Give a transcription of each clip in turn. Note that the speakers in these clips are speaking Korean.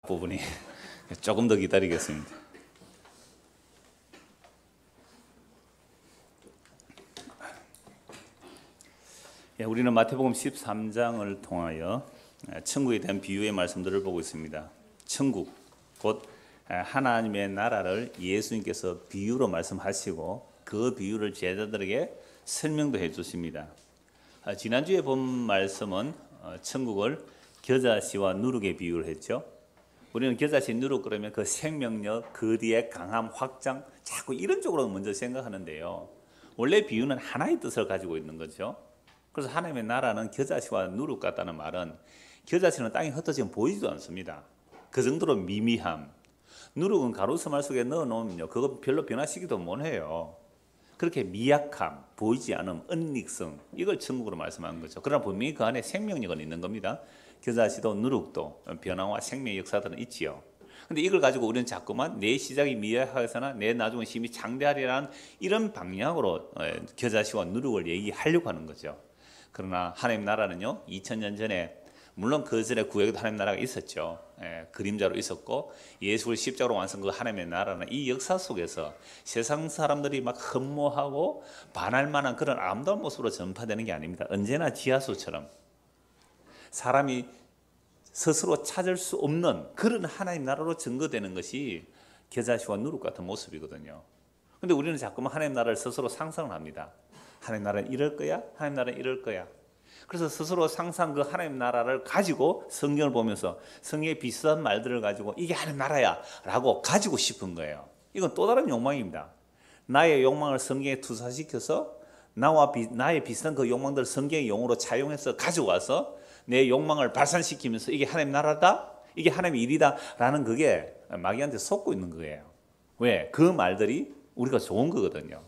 부분이 조금 더 기다리겠습니다. 우리는 마태복음 13장을 통하여 천국에 대한 비유의 말씀들을 보고 있습니다. 천국, 곧 하나님의 나라를 예수님께서 비유로 말씀하시고 그 비유를 제자들에게 설명도 해 주십니다. 지난주에 본 말씀은 천국을 겨자씨와 누룩의 비유를 했죠. 우리는 겨자씨, 누룩 그러면 그 생명력, 그 뒤에 강함, 확장, 자꾸 이런 쪽으로 먼저 생각하는데요. 원래 비유는 하나의 뜻을 가지고 있는 거죠. 그래서 하나님의 나라는 겨자씨와 누룩 같다는 말은 겨자씨는 땅에 흩어지면 보이지도 않습니다. 그 정도로 미미함. 누룩은 가로수말 속에 넣어놓으면요, 그거 별로 변화시키도 못해요. 그렇게 미약함, 보이지 않음, 은닉성, 이걸 천국으로 말씀하는 거죠. 그러나 분명히 그 안에 생명력은 있는 겁니다. 겨자씨도 누룩도 변화와 생명의 역사들은 있지요. 근데 이걸 가지고 우리는 자꾸만 내 시작이 미약하거나 내 나중은 힘이 장대하리라는 이런 방향으로 겨자씨와 누룩을 얘기하려고 하는 거죠. 그러나 하나님 나라는요, 2000년 전에 물론 그 전에 구약에도 하나님 나라가 있었죠. 그림자로 있었고 예수를 십자가로 완성 그 하나님의 나라는 이 역사 속에서 세상 사람들이 막 흠모하고 반할 만한 그런 아름다운 모습으로 전파되는 게 아닙니다. 언제나 지하수처럼 사람이 스스로 찾을 수 없는 그런 하나님 나라로 증거되는 것이 겨자씨와 누룩 같은 모습이거든요. 근데 우리는 자꾸만 하나님 나라를 스스로 상상을 합니다. 하나님 나라는 이럴 거야? 하나님 나라는 이럴 거야? 그래서 스스로 상상 그 하나님 나라를 가지고 성경을 보면서 성경에 비슷한 말들을 가지고 이게 하나님 나라야 라고 가지고 싶은 거예요. 이건 또 다른 욕망입니다. 나의 욕망을 성경에 투사시켜서 나의 비슷한 그 욕망들을 성경의 용어로 차용해서 가져와서 내 욕망을 발산시키면서 이게 하나님 나라다? 이게 하나님의 일이다? 라는 그게 마귀한테 속고 있는 거예요. 왜? 그 말들이 우리가 좋은 거거든요.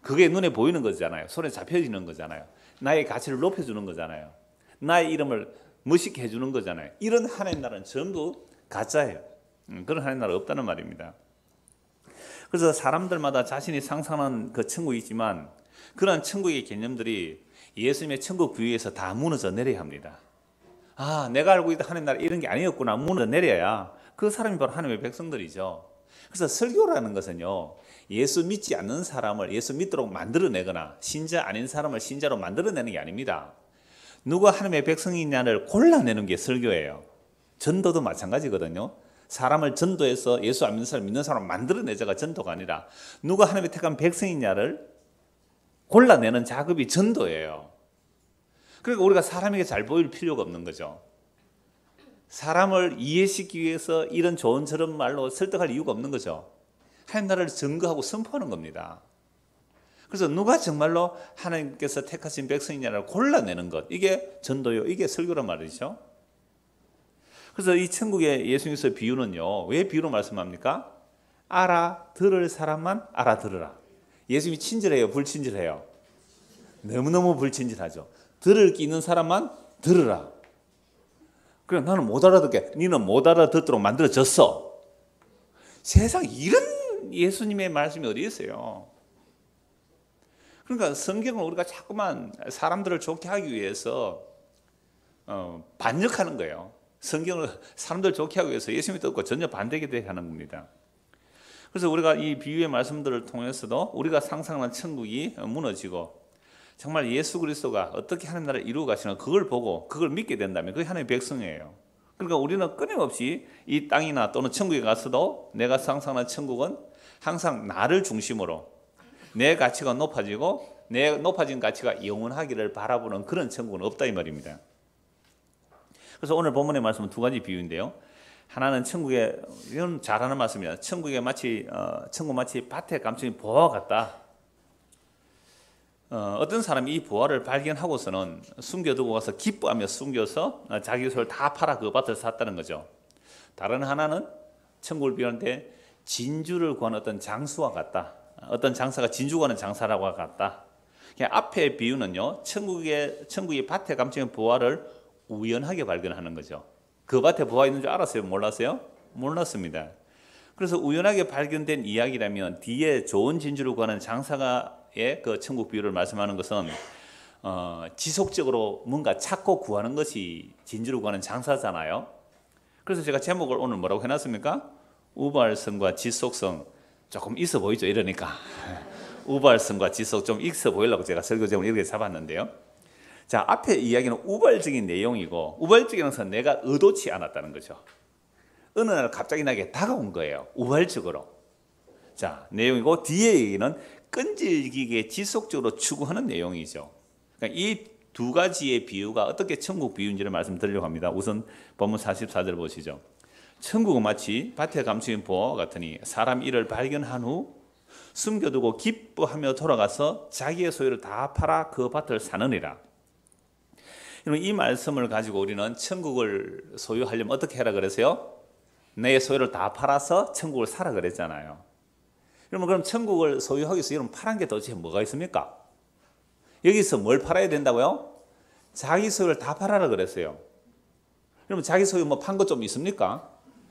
그게 눈에 보이는 거잖아요. 손에 잡혀지는 거잖아요. 나의 가치를 높여주는 거잖아요. 나의 이름을 멋있게 해주는 거잖아요. 이런 하나님 나라는 전부 가짜예요. 그런 하나님 나라 없다는 말입니다. 그래서 사람들마다 자신이 상상하는 그 천국이 있지만 그런 천국의 개념들이 예수님의 천국 비유에서 다 무너져 내려야 합니다. 아, 내가 알고 있던 하나님 나라 이런 게 아니었구나. 무너져 내려야 그 사람이 바로 하나님의 백성들이죠. 그래서 설교라는 것은요, 예수 믿지 않는 사람을 예수 믿도록 만들어내거나 신자 아닌 사람을 신자로 만들어내는 게 아닙니다. 누가 하나님의 백성이냐를 골라내는 게 설교예요. 전도도 마찬가지거든요. 사람을 전도해서 예수 안 믿는 사람 믿는 사람을 만들어내자가 전도가 아니라 누가 하나님의 택한 백성이냐를 골라내는 작업이 전도예요. 그러니까 우리가 사람에게 잘 보일 필요가 없는 거죠. 사람을 이해시키기 위해서 이런 좋은 저런 말로 설득할 이유가 없는 거죠. 하나님 나라를 증거하고 선포하는 겁니다. 그래서 누가 정말로 하나님께서 택하신 백성이냐를 골라내는 것, 이게 전도요, 이게 설교란 말이죠. 그래서 이 천국의 예수님께서 비유는요, 왜 비유로 말씀합니까? 알아들을 사람만 알아들으라. 예수님이 친절해요, 불친절해요? 너무너무 불친절하죠. 들을 끼 있는 사람만 들으라. 그래, 나는 못 알아듣게, 니는 못 알아듣도록 만들어졌어. 세상 이런 예수님의 말씀이 어디 있어요? 그러니까 성경을 우리가 자꾸만 사람들을 좋게 하기 위해서 반역하는 거예요. 성경을 사람들 좋게 하기 위해서 예수님이 듣고 전혀 반대게 되게 하는 겁니다. 그래서 우리가 이 비유의 말씀들을 통해서도 우리가 상상하는 천국이 무너지고 정말 예수 그리스도가 어떻게 하나님 나라를 이루어 가시나 그걸 보고 그걸 믿게 된다면 그게 하나님의 백성이에요. 그러니까 우리는 끊임없이 이 땅이나 또는 천국에 가서도 내가 상상하는 천국은 항상 나를 중심으로 내 가치가 높아지고 내 높아진 가치가 영원하기를 바라보는 그런 천국은 없다 이 말입니다. 그래서 오늘 본문의 말씀은 두 가지 비유인데요. 하나는 천국의, 이건 잘하는 말씀입니다. 천국 마치 밭에 감춘 보화 같다. 어떤 사람이 이 보화를 발견하고서는 숨겨두고 가서 기뻐하며 숨겨서 자기 소를 다 팔아 그 밭을 샀다는 거죠. 다른 하나는 천국을 비유하는데 진주를 구하는 어떤 장수와 같다. 어떤 장사가 진주 구하는 장사라고 같다. 앞에 비유는요, 천국의 밭에 감춘 보화를 우연하게 발견하는 거죠. 그 밭에 보화 있는 줄 알았어요? 몰랐어요? 몰랐습니다. 그래서 우연하게 발견된 이야기라면 뒤에 좋은 진주를 구하는 장사가의 그 천국 비유를 말씀하는 것은 지속적으로 뭔가 찾고 구하는 것이 진주를 구하는 장사잖아요. 그래서 제가 제목을 오늘 뭐라고 해놨습니까? 우발성과 지속성. 조금 있어 보이죠? 이러니까 우발성과 지속 좀 있어 보이려고 제가 설교 제목을 이렇게 잡았는데요. 자, 앞에 이야기는 우발적인 내용이고, 우발적인 것은 내가 의도치 않았다는 거죠. 어느 날 갑자기 나에게 다가온 거예요. 우발적으로. 자, 내용이고, 뒤에 얘기는 끈질기게 지속적으로 추구하는 내용이죠. 그러니까 이 두 가지의 비유가 어떻게 천국 비유인지를 말씀드리려고 합니다. 우선 본문 44절 보시죠. 천국은 마치 밭에 감추인 보화와 같으니 사람 이를 발견한 후 숨겨두고 기뻐하며 돌아가서 자기의 소유를 다 팔아 그 밭을 사느니라. 이 말씀을 가지고 우리는 천국을 소유하려면 어떻게 해라 그랬어요? 내 소유를 다 팔아서 천국을 사라 그랬잖아요. 그럼 천국을 소유하기 위해서 여러분 팔은 게 도대체 뭐가 있습니까? 여기서 뭘 팔아야 된다고요? 자기 소유를 다 팔아라 그랬어요. 그러면 자기 소유 뭐 판 거 좀 있습니까?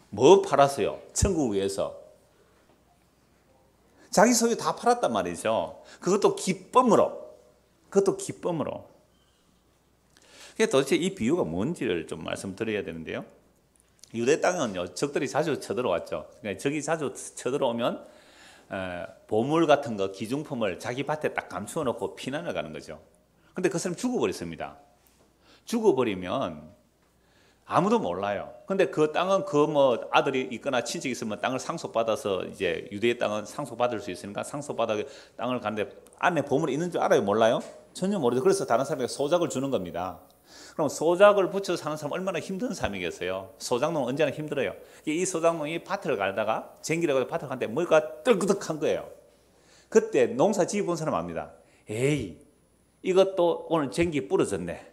뭐 팔았어요? 천국을 위해서. 자기 소유 다 팔았단 말이죠. 그것도 기쁨으로. 도대체 이 비유가 뭔지를 좀 말씀드려야 되는데요. 유대 땅은요, 적들이 자주 쳐들어왔죠. 그러니까 적이 자주 쳐들어오면 보물 같은 거, 기중품을 자기 밭에 딱 감추어 놓고 피난을 가는 거죠. 근데 그 사람 죽어버렸습니다. 죽어버리면 아무도 몰라요. 근데 그 땅은 아들이 있거나 친척이 있으면 땅을 상속받아서 이제 유대의 땅은 상속받을 수 있으니까 상속받아 땅을 가는데 안에 보물이 있는 줄 알아요? 몰라요? 전혀 모르죠. 그래서 다른 사람에게 소작을 주는 겁니다. 그럼 소작을 붙여 사는 사람 얼마나 힘든 삶이겠어요? 소작농은 언제나 힘들어요. 이 소작농이 밭을 갈다가 쟁기라고 밭을 가는데 뭐가 떨그덕한 거예요. 그때 농사 지어본 사람 압니다. 에이, 이것도 오늘 쟁기 부러졌네.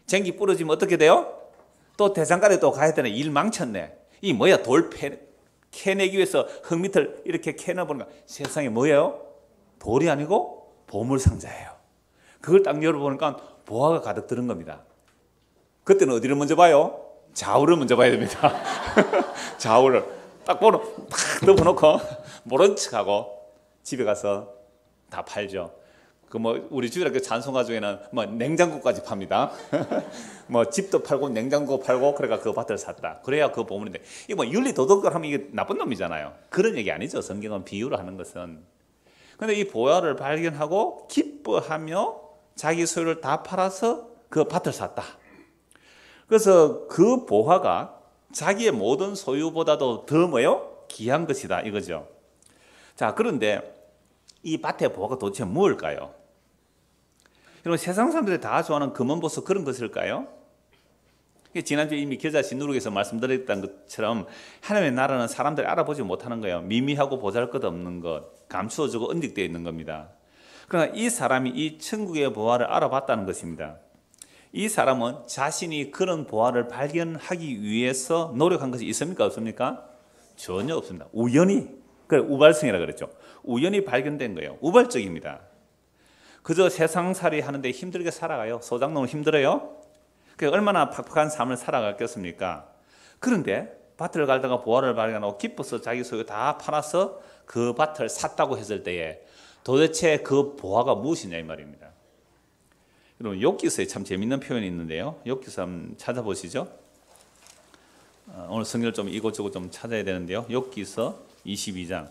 쟁기 부러지면 어떻게 돼요? 또 대장간에 또 가야 되네. 일 망쳤네. 이 뭐야, 돌 캐내기 위해서 흙 밑을 이렇게 캐내보니까 세상에 뭐예요? 돌이 아니고 보물상자예요. 그걸 딱 열어보니까 보화가 가득 들은 겁니다. 그때는 어디를 먼저 봐요? 좌우를 먼저 봐야 됩니다. 좌우를 딱 덮어놓고 모른 척하고 집에 가서 다 팔죠. 우리 주일학교 찬송가 중에는 냉장고까지 팝니다. 집도 팔고 냉장고 팔고 그래가 그 밭을 샀다. 그래야 그 보물인데 이거 윤리 도덕을 하면 이게 나쁜 놈이잖아요. 그런 얘기 아니죠. 성경은 비유를 하는 것은. 근데 이 보화를 발견하고 기뻐하며 자기 소유를 다 팔아서 그 밭을 샀다. 그래서 그 보화가 자기의 모든 소유보다도 더 뭐예요? 귀한 것이다 이거죠. 자, 그런데 이 밭의 보화가 도대체 무엇일까요? 여러분, 세상 사람들이 다 좋아하는 금은보석 그런 것일까요? 지난주에 이미 겨자씨 누룩에서 말씀드렸던 것처럼 하나님의 나라는 사람들이 알아보지 못하는 거예요. 미미하고 보잘것없는 것, 감추어지고 언직되어 있는 겁니다. 그러나 이 사람이 이 천국의 보화를 알아봤다는 것입니다. 이 사람은 자신이 그런 보화를 발견하기 위해서 노력한 것이 있습니까? 없습니까? 전혀 없습니다. 우연히, 우발성이라고 그랬죠. 우연히 발견된 거예요. 우발적입니다. 그저 세상살이 하는데 힘들게 살아가요. 소작농은 힘들어요. 얼마나 팍팍한 삶을 살아갔겠습니까? 그런데 밭을 갈다가 보화를 발견하고 기뻐서 자기 소유 다 팔아서 그 밭을 샀다고 했을 때에 도대체 그 보화가 무엇이냐 이 말입니다. 여러분, 욥기서에 참 재밌는 표현이 있는데요. 욥기서 한번 찾아보시죠. 오늘 성경을 좀 이곳저곳 좀 찾아야 되는데요. 욥기서 22장.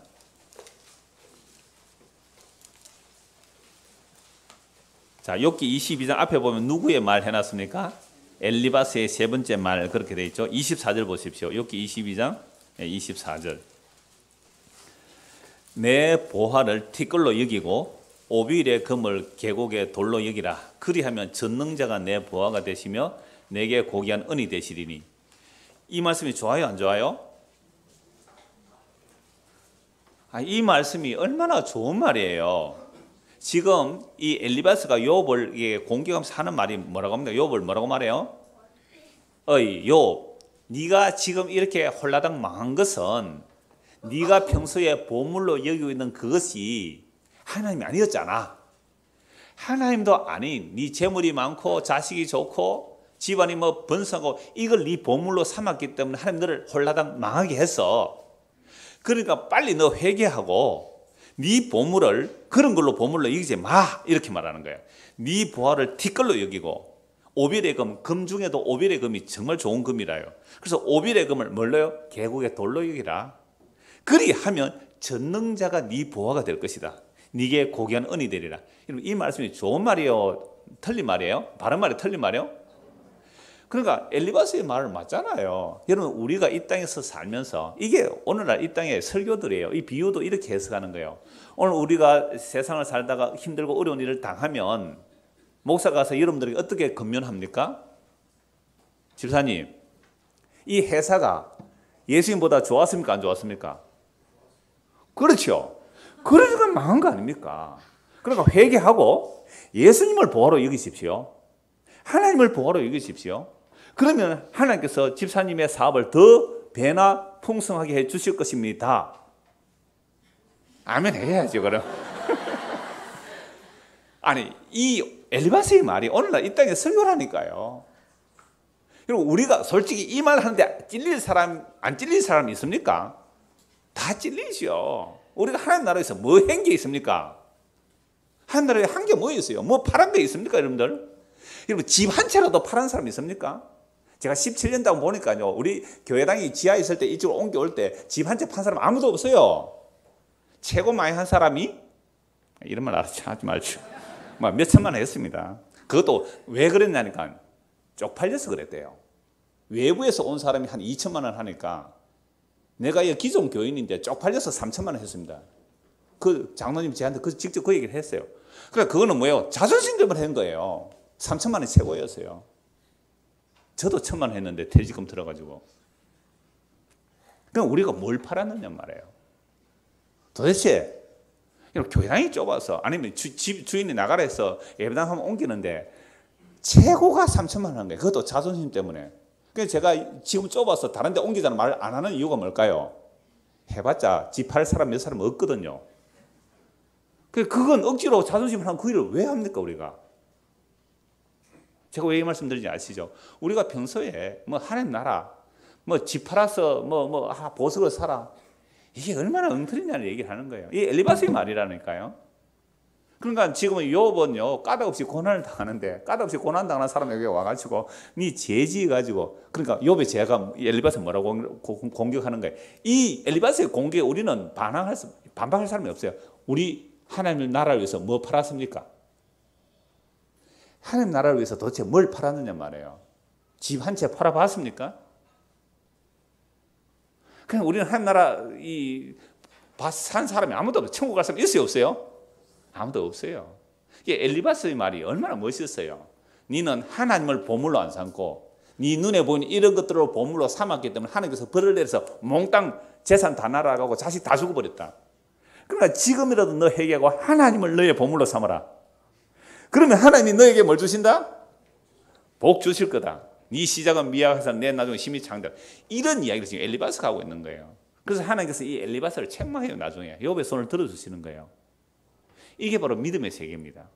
자, 욥기 22장 앞에 보면 누구의 말 해놨습니까? 엘리바스의 세 번째 말 그렇게 돼 있죠. 24절 보십시오. 욥기 22장 24절. 내 보화를 티끌로 여기고 오빌의 금을 계곡의 돌로 여기라. 그리하면 전능자가 내 보화가 되시며 내게 고귀한 은이 되시리니. 이 말씀이 좋아요, 안 좋아요? 이 말씀이 얼마나 좋은 말이에요. 지금 이 엘리바스가 욥을 공격하면서 하는 말이 뭐라고 합니까? 욥을 뭐라고 말해요? 어이 욥, 네가 지금 이렇게 홀라당 망한 것은 네가 평소에 보물로 여기고 있는 그것이 하나님이 아니었잖아. 하나님도 아닌 네 재물이 많고 자식이 좋고 집안이 번성하고 이걸 네 보물로 삼았기 때문에 하나님 너를 홀라당 망하게 했어. 그러니까 빨리 너 회개하고 네 보물을 그런 걸로 보물로 여기지 마 이렇게 말하는 거예요. 네 보화를 티끌로 여기고 오빌의 금, 금 중에도 오빌의 금이 정말 좋은 금이라요. 그래서 오빌의 금을 뭘로요? 계곡의 돌로 여기라. 그리하면 전능자가 네 보화가 될 것이다. 네게 고귀한 은이 되리라. 이 말씀이 좋은 말이에요? 틀린 말이에요? 바른 말이 틀린 말이에요? 그러니까 엘리바스의 말을 맞잖아요. 여러분, 우리가 이 땅에서 살면서 이게 오늘날 이 땅의 설교들이에요. 이 비유도 이렇게 해석하는 거예요. 오늘 우리가 세상을 살다가 힘들고 어려운 일을 당하면 목사가 가서 여러분들에게 어떻게 권면합니까? 집사님, 이 회사가 예수님보다 좋았습니까? 안 좋았습니까? 그렇죠. 그러니까 망한 거 아닙니까? 그러니까 회개하고 예수님을 보화로 여기십시오. 하나님을 보화로 여기십시오. 그러면 하나님께서 집사님의 사업을 더 배나 풍성하게 해 주실 것입니다. 아멘 해야죠, 그럼. 아니, 이 엘리바스의 말이 오늘날 이 땅에 설교라니까요. 여러분, 우리가 솔직히 이 말 하는데 찔릴 사람, 안 찔릴 사람이 있습니까? 다 찔리죠. 우리가 하나님 나라에서 뭐 한 게 있습니까? 하나님 나라에 한 게 뭐 있어요? 뭐 팔은 게 있습니까, 여러분들? 여러분, 집 한 채라도 팔은 사람 있습니까? 제가 17년 동안 보니까요, 우리 교회당이 지하에 있을 때 이쪽으로 옮겨올 때 집 한 채 판 사람 아무도 없어요. 최고 많이 한 사람이, 이런 말 하지 말죠. 몇 천만 원 했습니다. 그것도 왜 그랬냐니까 쪽팔려서 그랬대요. 외부에서 온 사람이 한 2천만 원 하니까 내가 기존 교인인데 쪽팔려서 3천만 원 했습니다. 그 장로님 저한테 직접 그 얘기를 했어요. 그러니까 그거는 뭐예요? 자존심 때문에 한 거예요. 3천만 원이 최고였어요. 저도 1,000만 원 했는데 퇴직금 들어가지고. 그럼 우리가 뭘 팔았느냐 말이에요. 도대체 교회당이 좁아서 아니면 집 주인이 나가라 해서 예배당 한번 옮기는데 최고가 3천만 원 한 거예요. 그것도 자존심 때문에. 그래서 제가 지금 좁아서 다른 데 옮기자는 말을 안 하는 이유가 뭘까요? 해봤자 집 팔 사람 몇 사람 없거든요. 그건 억지로 자존심을 하면 그 일을 왜 합니까, 우리가? 제가 왜 이 말씀 드리는지 아시죠? 우리가 평소에 뭐 하나님 나라, 뭐 집 팔아서 보석을 사라. 이게 얼마나 엉터리냐는 얘기를 하는 거예요. 이 엘리바스의 말이라니까요. 그러니까 지금은 욥은요, 까닭없이 고난을 당하는데, 까닭없이 고난 당하는 사람에게 와가지고, 네 죄지어가지고, 그러니까 욥의 죄가 엘리바스 뭐라고 공격하는 거예요. 이 엘리바스의 공격에 우리는 반박할 사람이 없어요. 우리 하나님 나라를 위해서 뭐 팔았습니까? 하나님 나라를 위해서 도대체 뭘 팔았느냐 말이에요. 집 한 채 팔아봤습니까? 그냥 우리는 하나님 나라 산 사람이 아무도 없어요. 천국 갈 사람이 있어요, 없어요? 아무도 없어요. 이게 엘리바스의 말이 얼마나 멋있어요. 너는 하나님을 보물로 안 삼고 네 눈에 보이는 이런 것들을 보물로 삼았기 때문에 하나님께서 벌을 내려서 몽땅 재산 다 날아가고 자식 다 죽어버렸다. 그러니까 지금이라도 너 회개하고 하나님을 너의 보물로 삼아라. 그러면 하나님이 너에게 뭘 주신다? 복 주실 거다. 네 시작은 미약해서 내 나중에 힘이 창다. 이런 이야기를 지금 엘리바스가 하고 있는 거예요. 그래서 하나님께서 이 엘리바스를 책망해요. 나중에 욥의 손을 들어주시는 거예요. 이게 바로 믿음의 세계입니다.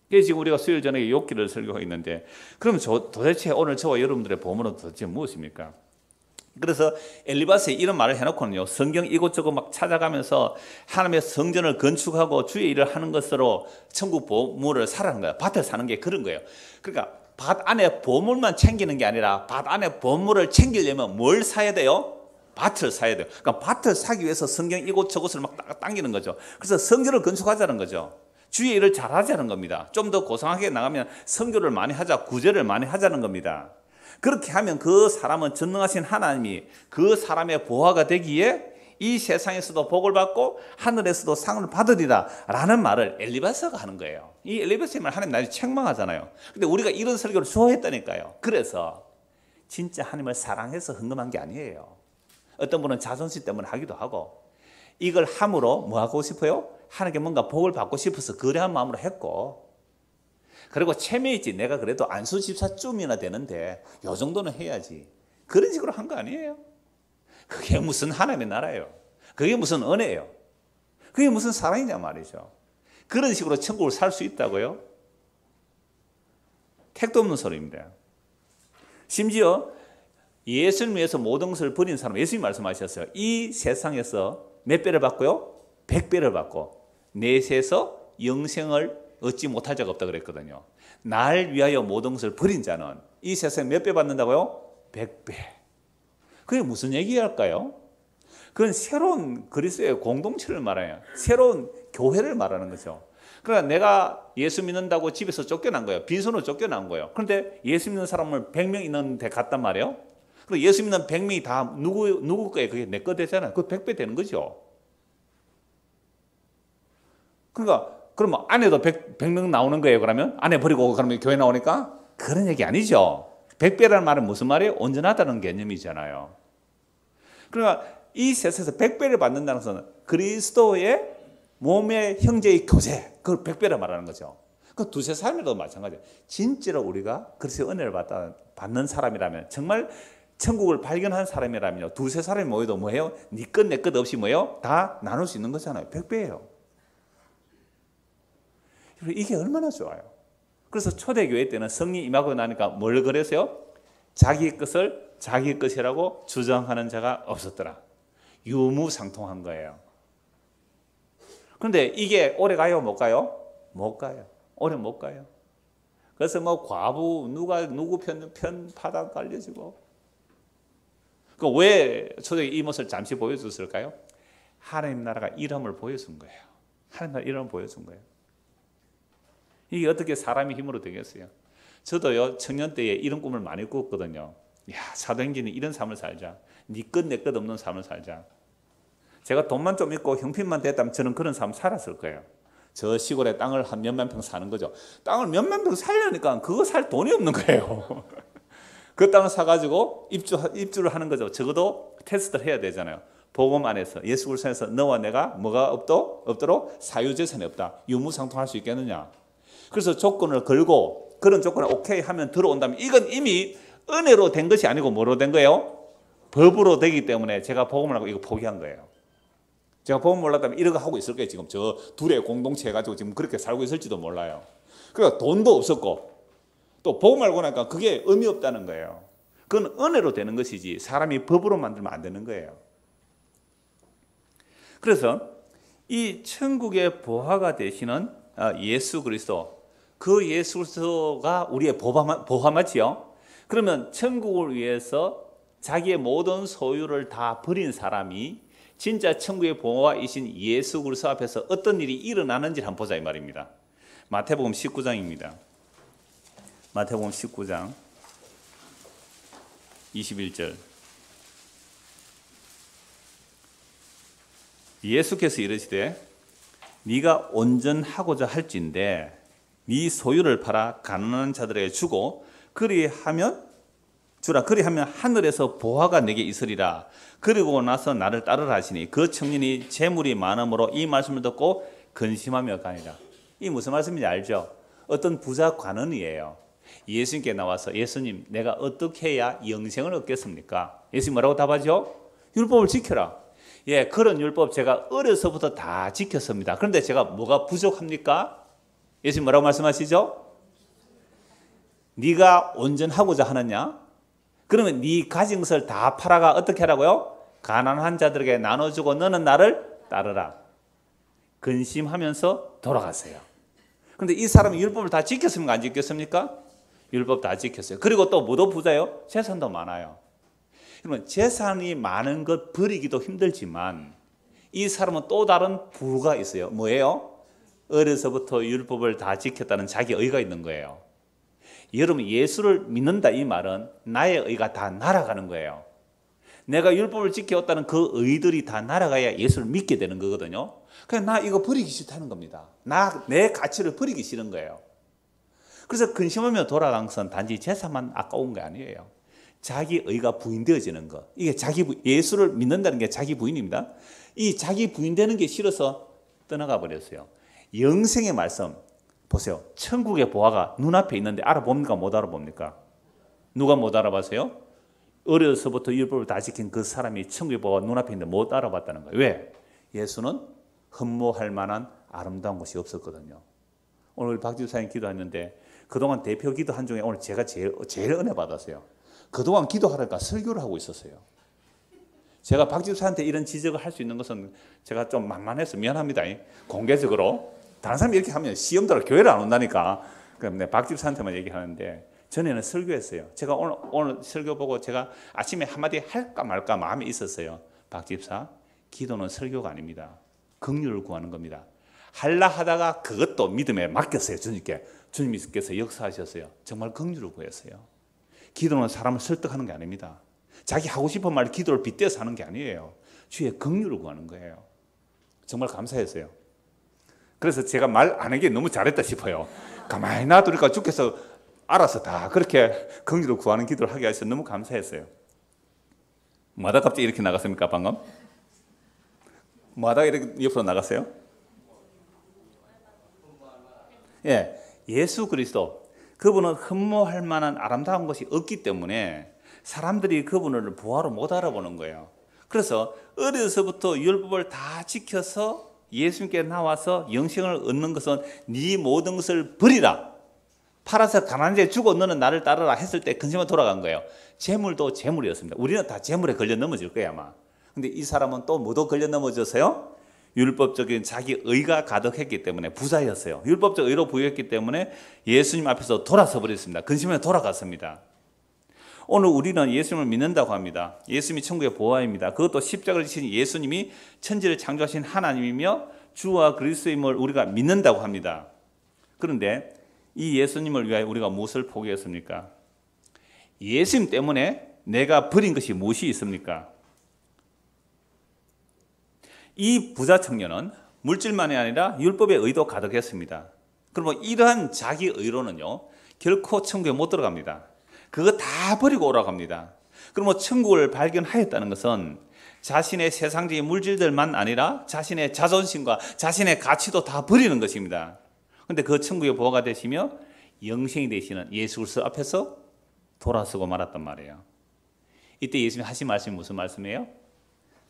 그래서 지금 우리가 수요일 저녁에 욥기를 설교하고 있는데, 그럼 도대체 오늘 저와 여러분들의 보물은 도대체 무엇입니까? 그래서 엘리바스에 이런 말을 해놓고는요, 성경 이곳저곳 막 찾아가면서 하나님의 성전을 건축하고 주의 일을 하는 것으로 천국 보물을 사라는 거예요. 밭을 사는 게 그런 거예요. 그러니까 밭 안에 보물만 챙기는 게 아니라 밭 안에 보물을 챙기려면 뭘 사야 돼요? 밭을 사야 돼요. 그러니까 밭을 사기 위해서 성경 이곳저곳을 막 당기는 거죠. 그래서 성전을 건축하자는 거죠. 주의 일을 잘 하자는 겁니다. 좀 더 고상하게 나가면 선교를 많이 하자, 구제를 많이 하자는 겁니다. 그렇게 하면 그 사람은 전능하신 하나님이 그 사람의 보화가 되기에 이 세상에서도 복을 받고 하늘에서도 상을 받으리라 라는 말을 엘리바스가 하는 거예요. 이 엘리바스의 말 하나님 나중에 책망하잖아요. 근데 우리가 이런 설교를 좋아했다니까요. 그래서 진짜 하나님을 사랑해서 헌금한 게 아니에요. 어떤 분은 자존심 때문에 하기도 하고, 이걸 함으로 뭐 하고 싶어요? 하나님께 뭔가 복을 받고 싶어서 거래한 마음으로 했고, 그리고 체면있지, 내가 그래도 안수 집사쯤이나 되는데 요 정도는 해야지, 그런 식으로 한 거 아니에요. 그게 무슨 하나님의 나라예요? 그게 무슨 은혜예요? 그게 무슨 사랑이냐 말이죠. 그런 식으로 천국을 살 수 있다고요? 택도 없는 소리입니다. 심지어 예수님 위해서 모든 것을 버린 사람, 예수님 말씀하셨어요. 이 세상에서 몇 배를 받고요? 100배를 받고 내세에서 영생을 얻지 못할 자가 없다 그랬거든요. 날 위하여 모든 것을 버린 자는 이 세상에 몇 배 받는다고요? 100배. 그게 무슨 얘기할까요? 그건 새로운 그리스도의 공동체를 말해요. 새로운 교회를 말하는 거죠. 그러니까 내가 예수 믿는다고 집에서 쫓겨난 거예요. 빈손으로 쫓겨난 거예요. 그런데 예수 믿는 사람을 100명 있는 데 갔단 말이에요. 그리고 예수 믿는 100명이 다 누구 거에 그게 내 거 되잖아요. 그 100배 되는 거죠. 그러니까 그러면 아내도 100명 나오는 거예요. 그러면 아내 버리고 그러면 교회 나오니까 그런 얘기 아니죠. 100배라는 말은 무슨 말이에요? 온전하다는 개념이잖아요. 그러니까 이 세상에서 100배를 받는다는 것은 그리스도의 몸의 형제의 교제, 그걸 100배라 말하는 거죠. 그 두세 사람이라도 마찬가지예요. 진짜로 우리가 그리스도의 은혜를 받는 사람이라면, 정말 천국을 발견한 사람이라면요, 두세 사람이 모여도 뭐예요? 네 것 내 것 없이 뭐예요? 다 나눌 수 있는 거잖아요. 100배예요. 이게 얼마나 좋아요. 그래서 초대교회 때는 성령 임하고 나니까 뭘 그랬어요? 자기 것을 자기 것이라고 주장하는 자가 없었더라. 유무상통한 거예요. 그런데 이게 오래 가요? 못 가요? 못 가요. 오래 못 가요. 그래서 뭐 과부 누구 편 파당 깔려지고. 그 왜 초대교회 이 모습을 잠시 보여줬을까요? 하나님 나라가 이름을 보여준 거예요. 하나님 나라 이름을 보여준 거예요. 이게 어떻게 사람의 힘으로 되겠어요? 저도요, 청년 때에 이런 꿈을 많이 꿨거든요. 야, 사도행전에 이런 삶을 살자. 네 것 내 것 없는 삶을 살자. 제가 돈만 좀 있고 형편만 됐다면 저는 그런 삶 살았을 거예요. 저 시골에 땅을 한 몇만 평 사는 거죠. 땅을 몇만 평 살려니까 그거 살 돈이 없는 거예요. 그 땅을 사가지고 입주를 하는 거죠. 적어도 테스트를 해야 되잖아요. 복음 안에서, 예수 그리스도 안에서 너와 내가 뭐가 없도록 사유재산이 없다. 유무상통할 수 있겠느냐. 그래서 조건을 걸고 그런 조건을 오케이 하면 들어온다면 이건 이미 은혜로 된 것이 아니고 뭐로 된 거예요? 법으로 되기 때문에 제가 복음을 하고 이거 포기한 거예요. 제가 복음 몰랐다면 이러고 하고 있을 거예요. 지금 저 둘의 공동체 해가지고 지금 그렇게 살고 있을지도 몰라요. 그러니까 돈도 없었고 또 복음 알고 나니까 그게 의미 없다는 거예요. 그건 은혜로 되는 것이지 사람이 법으로 만들면 안 되는 거예요. 그래서 이 천국의 보화가 되시는 예수 그리스도, 그 예수 그리스도가 우리의 보화마치요. 그러면 천국을 위해서 자기의 모든 소유를 다 버린 사람이 진짜 천국의 보화이신 예수 그리스도 앞에서 어떤 일이 일어나는지 한번 보자 이 말입니다. 마태복음 19장입니다. 마태복음 19장 21절. 예수께서 이르시되 네가 온전하고자 할진대 네 소유를 팔아 가난한 자들에게 주고 그리하면 하늘에서 보화가 내게 있으리라. 그리고 나서 나를 따르라 하시니 그 청년이 재물이 많음으로 이 말씀을 듣고 근심하며 가니라. 이 무슨 말씀인지 알죠? 어떤 부자 관원이에요. 예수님께 나와서 예수님 내가 어떻게 해야 영생을 얻겠습니까? 예수님 뭐라고 답하죠? 율법을 지켜라. 예, 그런 율법 제가 어려서부터 다 지켰습니다. 그런데 제가 뭐가 부족합니까? 예수님 뭐라고 말씀하시죠? 네가 온전하고자 하느냐? 그러면 네 가진 것을 다 팔아가 어떻게 하라고요? 가난한 자들에게 나눠주고 너는 나를 따르라. 근심하면서 돌아가세요. 그런데 이 사람이 율법을 다 지켰습니까? 안 지켰습니까? 율법 다 지켰어요. 그리고 또 뭐도 부자요? 재산도 많아요. 그러면 재산이 많은 것 버리기도 힘들지만 이 사람은 또 다른 부가 있어요. 뭐예요? 어려서부터 율법을 다 지켰다는 자기 의가 있는 거예요. 여러분 예수를 믿는다 이 말은 나의 의가 다 날아가는 거예요. 내가 율법을 지켜왔다는 그 의들이 다 날아가야 예수를 믿게 되는 거거든요. 그냥 나 이거 버리기 싫다는 겁니다. 내 가치를 버리기 싫은 거예요. 그래서 근심하며 돌아간 것은 단지 재산만 아까운 게 아니에요. 자기 의가 부인되어지는 것. 이게 예수를 믿는다는 게 자기 부인입니다. 이 자기 부인되는 게 싫어서 떠나가 버렸어요. 영생의 말씀 보세요. 천국의 보화가 눈앞에 있는데 알아봅니까? 못 알아봅니까? 누가 못 알아봤어요? 어려서부터 율법을 다 지킨 그 사람이 천국의 보화가 눈앞에 있는데 못 알아봤다는 거예요. 왜? 예수는 흠모할 만한 아름다운 곳이 없었거든요. 오늘 박지사님 기도했는데 그동안 대표 기도한 중에 오늘 제가 제일 은혜 받았어요. 그동안 기도하다가 설교를 하고 있었어요. 제가 박 집사한테 이런 지적을 할 수 있는 것은 제가 좀 만만해서 미안합니다. 공개적으로. 다른 사람이 이렇게 하면 시험 들어 교회를 안 온다니까. 그럼 내 박 집사한테만 얘기하는데 전에는 설교했어요. 제가 오늘 설교 보고 제가 아침에 한마디 할까 말까 마음에 있었어요. 박 집사, 기도는 설교가 아닙니다. 긍휼을 구하는 겁니다. 할라 하다가 그것도 믿음에 맡겼어요. 주님께. 주님께서 역사하셨어요. 정말 긍휼을 구했어요. 기도는 사람을 설득하는 게 아닙니다. 자기 하고 싶은 말 기도를 빗대서 하는 게 아니에요. 주의 긍휼을 구하는 거예요. 정말 감사했어요. 그래서 제가 말 안 하기에 너무 잘했다 싶어요. 가만히 놔두니까 주께서 알아서 다 그렇게 긍휼을 구하는 기도를 하게 하셔서 너무 감사했어요. 뭐하다 갑자기 이렇게 나갔습니까 방금? 뭐하다 이렇게 옆으로 나갔어요? 예, 예수 그리스도 그분은 흠모할 만한 아름다운 것이 없기 때문에 사람들이 그분을 부하로 못 알아보는 거예요. 그래서 어려서부터 율법을 다 지켜서 예수님께 나와서 영생을 얻는 것은 네 모든 것을 버리라. 팔아서 가난한 자에 주고 너는 나를 따르라 했을 때 근심으로 돌아간 거예요. 재물도 재물이었습니다. 우리는 다 재물에 걸려 넘어질 거예요 아마. 근데 이 사람은 또 뭐도 걸려 넘어져서요? 율법적인 자기 의가 가득했기 때문에 부자였어요. 율법적 의로 부여했기 때문에 예수님 앞에서 돌아서 버렸습니다. 근심에 돌아갔습니다. 오늘 우리는 예수님을 믿는다고 합니다. 예수님이 천국의 보화입니다. 그것도 십자가를 지신 예수님이 천지를 창조하신 하나님이며 주와 그리스도임을 우리가 믿는다고 합니다. 그런데 이 예수님을 위하여 우리가 무엇을 포기했습니까? 예수님 때문에 내가 버린 것이 무엇이 있습니까? 이 부자 청년은 물질만이 아니라 율법의 의도 가득했습니다. 그러면 이러한 자기 의로는요 결코 천국에 못 들어갑니다. 그거 다 버리고 오라고 합니다. 그러면 천국을 발견하였다는 것은 자신의 세상적인 물질들만 아니라 자신의 자존심과 자신의 가치도 다 버리는 것입니다. 그런데 그 천국의 보호가 되시며 영생이 되시는 예수 그리스도 앞에서 돌아서고 말았단 말이에요. 이때 예수님이 하신 말씀이 무슨 말씀이에요?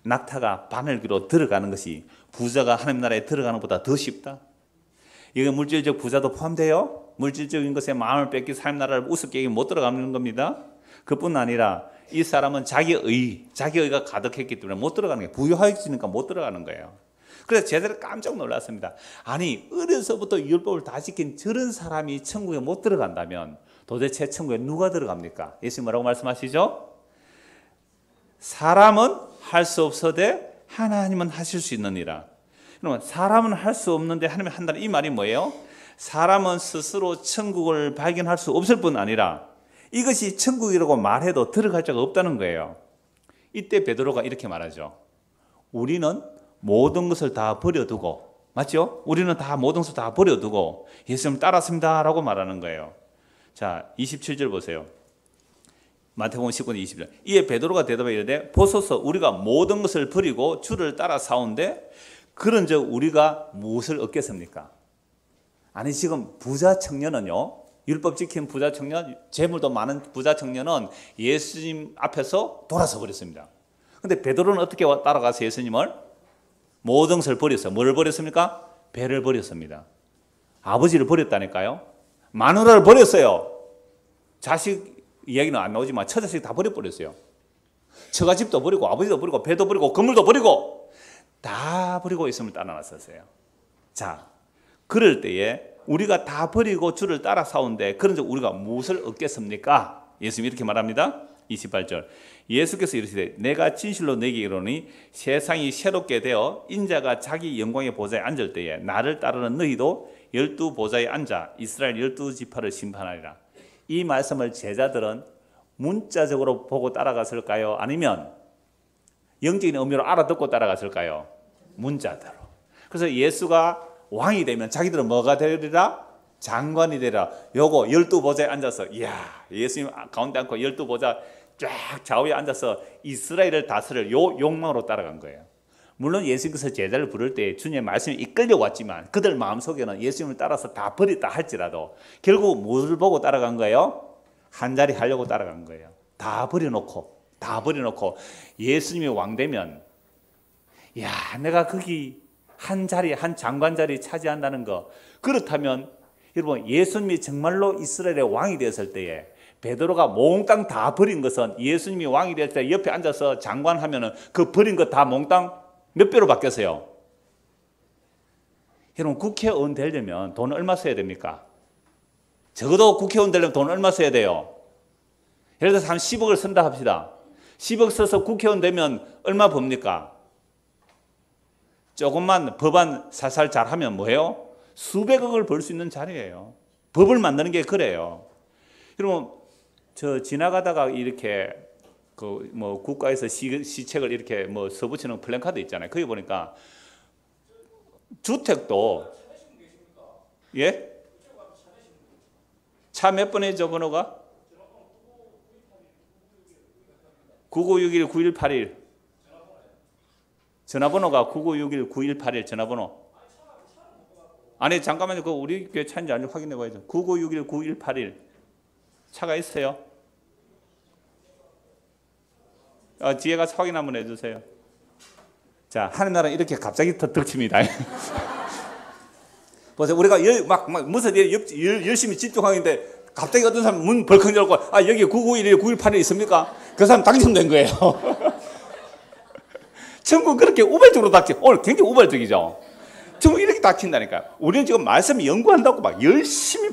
낙타가 바늘귀로 들어가는 것이 부자가 하나님 나라에 들어가는 것보다 더 쉽다. 이거 물질적 부자도 포함돼요. 물질적인 것에 마음을 뺏기 하나님 나라를 우습게 얘기 못 들어가는 겁니다. 그뿐 아니라 이 사람은 자기의가 가득했기 때문에 못 들어가는 거예요. 부유해지니까 못 들어가는 거예요. 그래서 제자들 깜짝 놀랐습니다. 아니 어려서부터 율법을 다 지킨 저런 사람이 천국에 못 들어간다면 도대체 천국에 누가 들어갑니까? 예수님 뭐라고 말씀하시죠? 사람은 할 수 없어되 하나님은 하실 수 있느니라. 그러면 사람은 할 수 없는데 하나님이 한다는 이 말이 뭐예요? 사람은 스스로 천국을 발견할 수 없을 뿐 아니라 이것이 천국이라고 말해도 들어갈 자가 없다는 거예요. 이때 베드로가 이렇게 말하죠. 우리는 모든 것을 다 버려두고, 맞죠? 우리는 다 모든 것을 다 버려두고 예수님 따랐습니다 라고 말하는 거예요. 자, 27절 보세요. 마태복음 19장 20절. 이에 베드로가 대답하여 이르되 보소서 우리가 모든 것을 버리고 주를 따라 사온데 그런즉 우리가 무엇을 얻겠습니까? 아니 지금 부자 청년은요, 율법 지킨 부자 청년, 재물도 많은 부자 청년은 예수님 앞에서 돌아서 버렸습니다. 근데 베드로는 어떻게 따라가서 예수님을 모든 것을 버렸어요. 뭐를 버렸습니까? 배를 버렸습니다. 아버지를 버렸다니까요. 마누라를 버렸어요. 자식 이야기는 안 나오지만 처자식 다 버려버렸어요. 처가집도 버리고 아버지도 버리고 배도 버리고 건물도 버리고 다 버리고 예수님을 따라 나섰어요. 자, 그럴 때에 우리가 다 버리고 주를 따라 싸운데 그런즉 우리가 무엇을 얻겠습니까? 예수님이 이렇게 말합니다. 28절. 예수께서 이르시되 내가 진실로 너희에게 이르노니 세상이 새롭게 되어 인자가 자기 영광의 보좌에 앉을 때에 나를 따르는 너희도 12보좌에 앉아 이스라엘 12지파를 심판하리라. 이 말씀을 제자들은 문자적으로 보고 따라갔을까요? 아니면 영적인 의미로 알아듣고 따라갔을까요? 문자대로. 그래서 예수가 왕이 되면 자기들은 뭐가 되리라? 장관이 되리라. 요거 12보좌에 앉아서 이야, 예수님 가운데 앉고 12보좌 쫙 좌우에 앉아서 이스라엘을 다스릴 요 욕망으로 따라간 거예요. 물론 예수님께서 제자를 부를 때 주님의 말씀이 이끌려 왔지만 그들 마음속에는 예수님을 따라서 다 버렸다 할지라도 결국 무엇을 보고 따라간 거예요? 한 자리 하려고 따라간 거예요. 다 버려놓고 예수님이 왕 되면 야, 내가 거기 한 자리, 한 장관 자리 차지한다는 거. 그렇다면 여러분 예수님이 정말로 이스라엘의 왕이 되었을 때에 베드로가 몽땅 다 버린 것은 예수님이 왕이 될 때 옆에 앉아서 장관하면은 그 버린 거 다 몽땅 몇 배로 바뀌었어요? 여러분 국회의원 되려면 돈 얼마 써야 됩니까? 적어도 국회의원 되려면 돈 얼마 써야 돼요? 예를 들어서 한 10억을 쓴다 합시다. 10억 써서 국회의원 되면 얼마 법니까? 조금만 법안 살살 잘하면 뭐예요? 수백억을 벌 수 있는 자리예요. 법을 만드는 게 그래요. 여러분, 저 지나가다가 이렇게 그 뭐 국가에서 시책을 이렇게 뭐 써붙이는 플랜카드 있잖아요. 거기 보니까 주택도 예? 차 몇 번이죠, 번호가? 9961-9181. 전화번호가 9961-9181 전화번호. 아니 잠깐만요. 그 우리 교회 차인지 아닌지 확인해 봐야죠. 9961-9181 차가 있어요? 뒤에 가서 확인 한번 해주세요. 자, 하는 나라는 이렇게 갑자기 터득칩니다. 보세요. 우리가 무슨 열심히 집중하는데 갑자기 어떤 사람 문 벌컥 열고 여기 9911-9181 있습니까? 그 사람 당첨된 거예요. 천국 그렇게 우발적으로 닥쳐. 오늘 굉장히 우발적이죠. 천국 이렇게 닥친다니까. 우리는 지금 말씀 연구한다고 막 열심히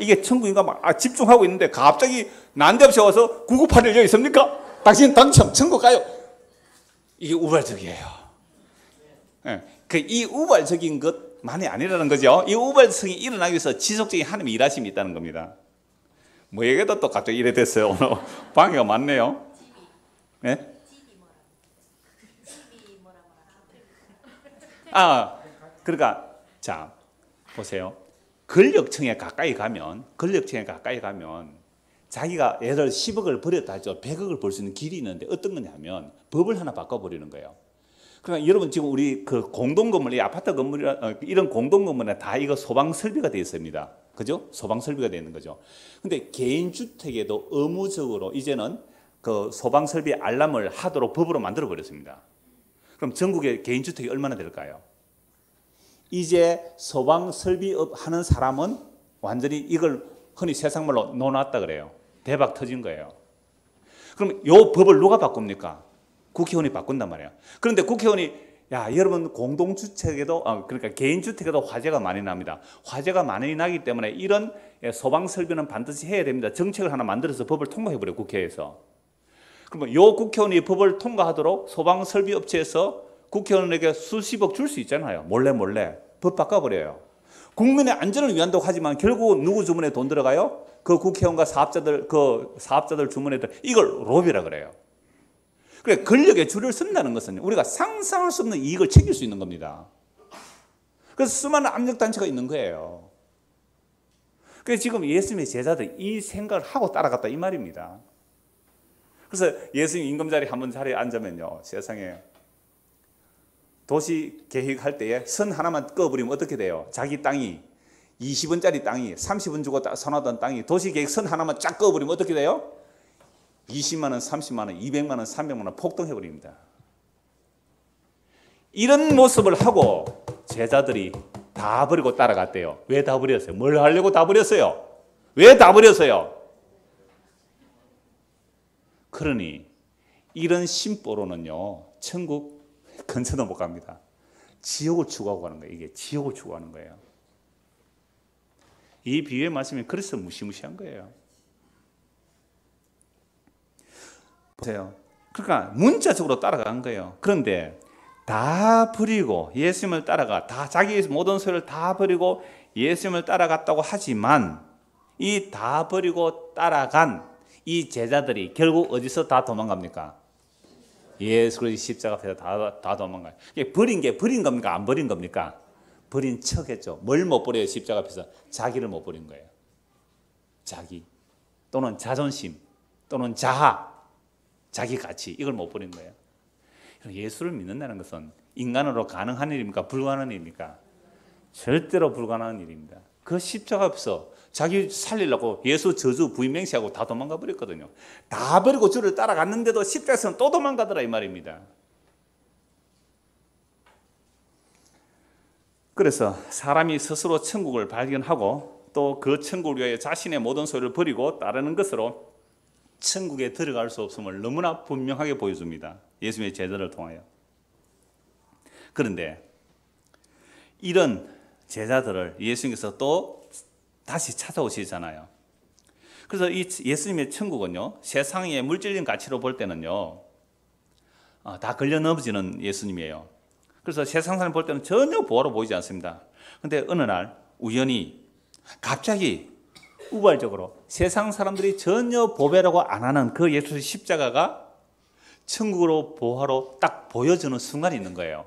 이게 천국인가 집중하고 있는데 갑자기 난데없이 와서 9981 여기 있습니까? 당신 당첨 천국 가요. 이게 우발적이에요. 네. 이 우발적인 것만이 아니라는 거죠. 이 우발성이 일어나기 위해서 지속적인 하나님의 일하심이 있다는 겁니다. 뭐에게도 또 갑자기 이래 됐어요. 오늘 방해가 많네요. 네? 그러니까 자 보세요. 권력층에 가까이 가면 자기가 예를 들어 10억을 벌였다 하죠. 100억을 벌 수 있는 길이 있는데 어떤 거냐면 법을 하나 바꿔버리는 거예요. 그러니까 여러분 지금 우리 그 공동건물, 이 아파트 건물이나 이런 공동건물에 다 이거 소방 설비가 되어 있습니다. 그죠? 소방 설비가 되어 있는 거죠. 근데 개인 주택에도 의무적으로 이제는 그 소방 설비 알람을 하도록 법으로 만들어 버렸습니다. 그럼 전국의 개인 주택이 얼마나 될까요? 이제 소방 설비업 하는 사람은 완전히 이걸 흔히 세상말로 놓았다 그래요. 대박 터진 거예요. 그럼 요 법을 누가 바꿉니까? 국회의원이 바꾼단 말이에요. 그런데 국회의원이 여러분 공동주택에도 그러니까 개인주택에도 화재가 많이 납니다. 화재가 많이 나기 때문에 이런 소방 설비는 반드시 해야 됩니다. 정책을 하나 만들어서 법을 통과해버려요. 국회에서. 그러면 요 국회의원이 법을 통과하도록 소방 설비 업체에서 국회의원에게 수십억 줄 수 있잖아요. 몰래 법 바꿔버려요. 국민의 안전을 위한다고 하지만 결국 누구 주머니에 돈 들어가요? 그 국회의원과 사업자들 주머니에 이걸 로비라 그래요. 그래, 권력의 줄을 쓴다는 것은 우리가 상상할 수 없는 이익을 챙길 수 있는 겁니다. 그래서 수많은 압력단체가 있는 거예요. 그래서 지금 예수님의 제자들이 이 생각을 하고 따라갔다 이 말입니다. 그래서 예수님 임금자리 한번 자리에 앉으면요, 세상에 도시 계획할 때에 선 하나만 꺼버리면 어떻게 돼요? 자기 땅이 20원짜리 땅이 30원 주고 사놓던 땅이 도시 계획 선 하나만 쫙 꺼버리면 어떻게 돼요? 20만 원, 30만 원, 200만 원, 300만 원 폭등해버립니다. 이런 모습을 하고 제자들이 다 버리고 따라갔대요. 왜 다 버렸어요? 뭘 하려고 다 버렸어요? 왜 다 버렸어요? 그러니 이런 심보로는요, 천국 근처도 못 갑니다. 지옥을 추구하고 가는 거예요. 이게 지옥을 추구하는 거예요. 이 비유의 말씀이 그래서 무시무시한 거예요. 보세요. 그러니까 문자적으로 따라간 거예요. 그런데 다 버리고 예수님을 따라가, 다 자기 모든 소유를 다 버리고 예수님을 따라갔다고 하지만 이 다 버리고 따라간 이 제자들이 결국 어디서 다 도망갑니까? 예수 그리스도의 십자가 앞에서 다 도망가요. 이게 버린 게 버린 겁니까? 안 버린 겁니까? 버린 척했죠. 뭘 못 버려요? 십자가 앞에서 자기를 못 버린 거예요. 자기 또는 자존심 또는 자아, 자기 가치, 이걸 못 버린 거예요. 예수를 믿는다는 것은 인간으로 가능한 일입니까? 불가능한 일입니까? 절대로 불가능한 일입니다. 그 십자가 앞에서 자기 살리려고 예수 저주 부인맹세하고 다 도망가 버렸거든요. 다 버리고 주를 따라갔는데도 십자가에서는 또 도망가더라 이 말입니다. 그래서 사람이 스스로 천국을 발견하고 또 그 천국을 위하여 자신의 모든 소유를 버리고 따르는 것으로 천국에 들어갈 수 없음을 너무나 분명하게 보여줍니다. 예수님의 제자를 통하여. 그런데 이런 제자들을 예수님께서 또 다시 찾아오시잖아요. 그래서 이 예수님의 천국은요, 세상의 물질적인 가치로 볼 때는요, 다 걸려 넘어지는 예수님이에요. 그래서 세상 사람 볼 때는 전혀 보화로 보이지 않습니다. 근데 어느 날 우연히 갑자기 우발적으로 세상 사람들이 전혀 보배라고 안 하는 그 예수의 십자가가 천국으로 보화로 딱 보여주는 순간이 있는 거예요.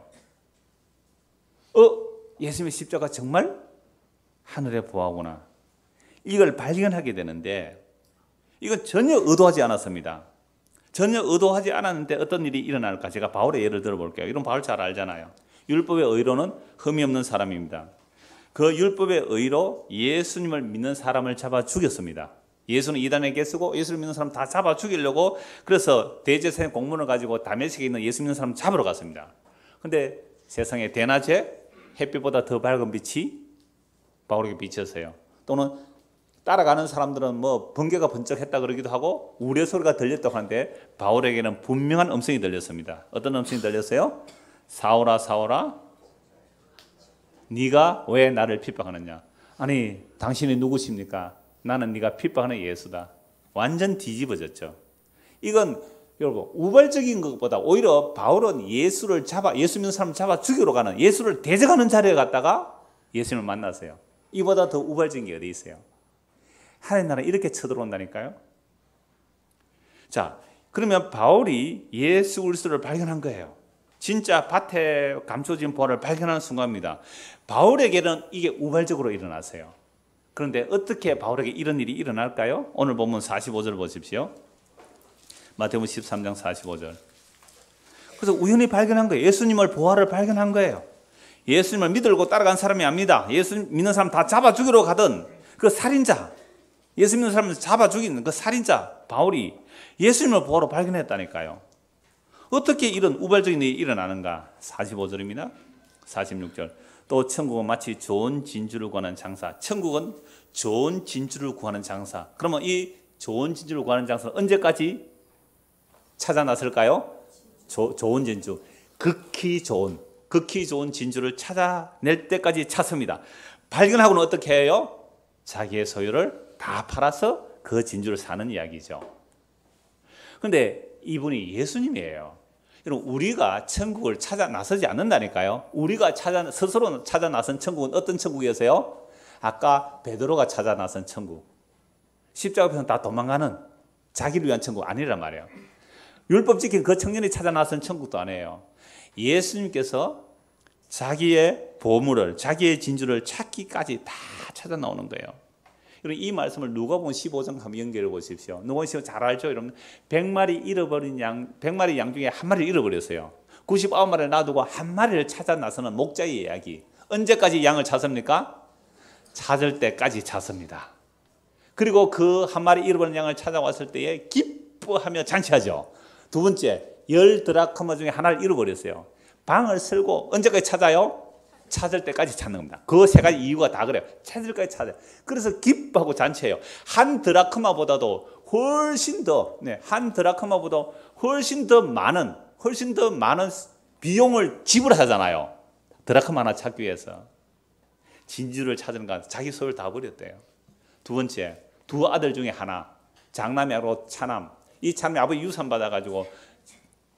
예수님의 십자가 정말 하늘의 보화구나. 이걸 발견하게 되는데 이건 전혀 의도하지 않았습니다. 전혀 의도하지 않았는데 어떤 일이 일어날까? 제가 바울의 예를 들어볼게요. 이런 바울 잘 알잖아요. 율법의 의로는 흠이 없는 사람입니다. 그 율법의 의로 예수님을 믿는 사람을 잡아 죽였습니다. 예수는 이단에게 쓰고 예수를 믿는 사람 다 잡아 죽이려고 그래서 대제사장 공문을 가지고 다메섹에 있는 예수 믿는 사람 잡으러 갔습니다. 근데 세상에 대낮에 햇빛보다 더 밝은 빛이 바울에게 비쳤어요. 또는 따라가는 사람들은 뭐 번개가 번쩍했다 그러기도 하고 우레 소리가 들렸다고 하는데 바울에게는 분명한 음성이 들렸습니다. 어떤 음성이 들렸어요? 사울아 사울아 네가 왜 나를 핍박하느냐. 아니 당신이 누구십니까? 나는 네가 핍박하는 예수다. 완전 뒤집어졌죠. 이건 여러분 우발적인 것보다 오히려 바울은 예수 믿는 사람 잡아 죽이러 가는 예수를 대적하는 자리에 갔다가 예수님을 만났어요. 이보다 더 우발적인 게 어디 있어요? 하나님 나라 이렇게 쳐들어온다니까요. 자, 그러면 바울이 예수 그리스도를 발견한 거예요. 진짜 밭에 감춰진 보화를 발견하는 순간입니다. 바울에게는 이게 우발적으로 일어났어요. 그런데 어떻게 바울에게 이런 일이 일어날까요? 오늘 본문 45절 보십시오. 마태복음 13장 45절. 그래서 우연히 발견한 거예요. 예수님을 보화를 발견한 거예요. 예수님을 믿으려고 따라간 사람이 아닙니다. 예수 믿는 사람 다 잡아 죽이러 가던 그 살인자, 예수 믿는 사람을 잡아 죽이는 그 살인자 바울이 예수님을 보화로 발견했다니까요. 어떻게 이런 우발적인 일이 일어나는가? 45절입니다. 46절. 또 천국은 마치 좋은 진주를 구하는 장사. 천국은 좋은 진주를 구하는 장사. 그러면 이 좋은 진주를 구하는 장사는 언제까지 찾아 나설까요? 좋은 진주. 극히 좋은 진주를 찾아낼 때까지 찾습니다. 발견하고는 어떻게 해요? 자기의 소유를 다 팔아서 그 진주를 사는 이야기죠. 그런데 이분이 예수님이에요. 여러분 우리가 천국을 찾아 나서지 않는다니까요. 우리가 스스로 찾아 나선 천국은 어떤 천국이었어요? 아까 베드로가 찾아 나선 천국. 십자가 앞에서 다 도망가는 자기를 위한 천국 아니란 말이에요. 율법 지킨 그 청년이 찾아 나선 천국도 아니에요. 예수님께서 자기의 보물을, 자기의 진주를 찾기까지 다 찾아 나오는 거예요. 이 말씀을 누가복음 15장 한번 연결해 보십시오. 누가복음 15장 잘 알죠? 여러분 100마리 양 중에 한 마리를 잃어버렸어요. 99마리를 놔두고 한 마리를 찾아 나서는 목자의 이야기. 언제까지 양을 찾습니까? 찾을 때까지 찾습니다. 그리고 그 한 마리 잃어버린 양을 찾아왔을 때에 기뻐하며 잔치하죠. 두 번째, 10드라크마 중에 하나를 잃어버렸어요. 방을 쓸고 언제까지 찾아요? 찾을 때까지 찾는 겁니다. 그 세 가지 이유가 다 그래요. 찾을 때까지 찾아요. 그래서 기뻐하고 잔치해요. 한 드라크마보다도 훨씬 더 많은 비용을 지불하잖아요. 드라크마 하나 찾기 위해서. 진주를 찾은 건 자기 소유를 다 버렸대요. 두 번째, 두 아들 중에 하나, 장남하고 차남. 이 차남이 아버지 유산 받아가지고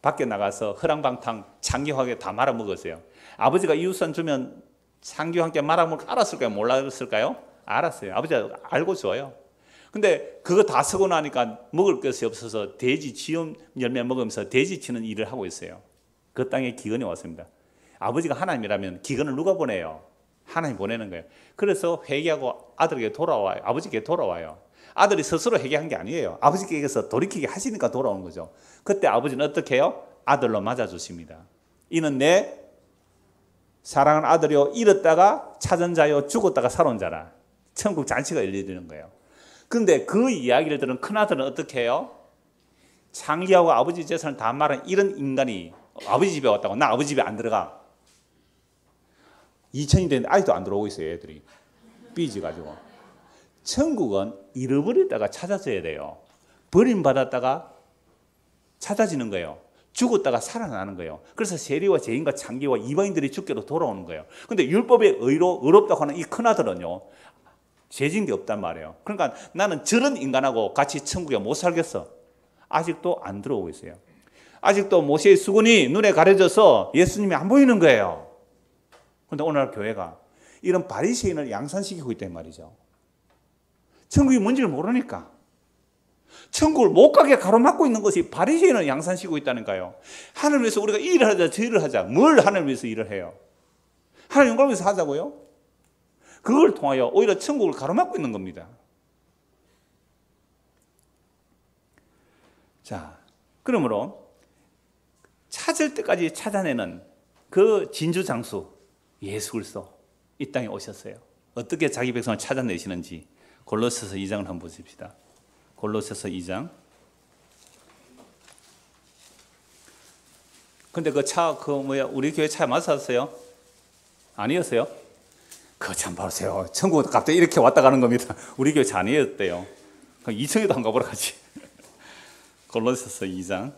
밖에 나가서 허랑방탕 창기하게 다 말아먹었어요. 아버지가 이 유산 주면 창기와 함께 말아먹을 알았을까요? 몰랐을까요? 알았어요. 아버지가 알고 줘요. 근데 그거 다 쓰고 나니까 먹을 것이 없어서 돼지 지엄 열매 먹으면서 돼지 치는 일을 하고 있어요. 그 땅에 기근이 왔습니다. 아버지가 하나님이라면 기근을 누가 보내요? 하나님 보내는 거예요. 그래서 회개하고 아들에게 돌아와요. 아버지께 돌아와요. 아들이 스스로 회개한 게 아니에요. 아버지께서 돌이키게 하시니까 돌아오는 거죠. 그때 아버지는 어떻게 해요? 아들로 맞아주십니다. 이는 내 사랑하는 아들이요, 잃었다가 찾은 자요, 죽었다가 살아온 자라. 천국 잔치가 열리는 거예요. 그런데 그 이야기를 들은 큰아들은 어떻게 해요? 창기하고 아버지 재산을 다 말한 이런 인간이 아버지 집에 왔다고. 나 아버지 집에 안 들어가. 2000이 됐는데 아직도 안 들어오고 있어요. 애들이 삐져가지고. 천국은 잃어버렸다가 찾아져야 돼요. 버림받았다가 찾아지는 거예요. 죽었다가 살아나는 거예요. 그래서 세리와 죄인과 창기와 이방인들이 주께로 돌아오는 거예요. 그런데 율법의 의로 의롭다고 하는 이 큰아들은요, 죄진 게 없단 말이에요. 그러니까 나는 저런 인간하고 같이 천국에 못 살겠어. 아직도 안 들어오고 있어요. 아직도 모세의 수건이 눈에 가려져서 예수님이 안 보이는 거예요. 그런데 오늘 교회가 이런 바리새인을 양산시키고 있단 말이죠. 천국이 뭔지를 모르니까. 천국을 못 가게 가로막고 있는 것이 바리새인을 양산시키고 있다니까요. 하나님을 위해서 우리가 이 일을 하자 저 일을 하자. 뭘 하나님을 위해서 일을 해요? 하나님 영광을 위해서 하자고요? 그걸 통하여 오히려 천국을 가로막고 있는 겁니다. 자, 그러므로 찾을 때까지 찾아내는 그 진주장수 예수 그리스도 이 땅에 오셨어요. 어떻게 자기 백성을 찾아내시는지 골로새서 2장을 한번 보십시다. 골로새서 2장. 근데 그 차, 우리 교회 차에 맞았어요? 아니었어요? 그거 참 봐보세요. 천국 갑자기 이렇게 왔다 가는 겁니다. 우리 교회 차 아니었대요. 그럼 2층에도 안 가보라 하지. 골로새서 2장.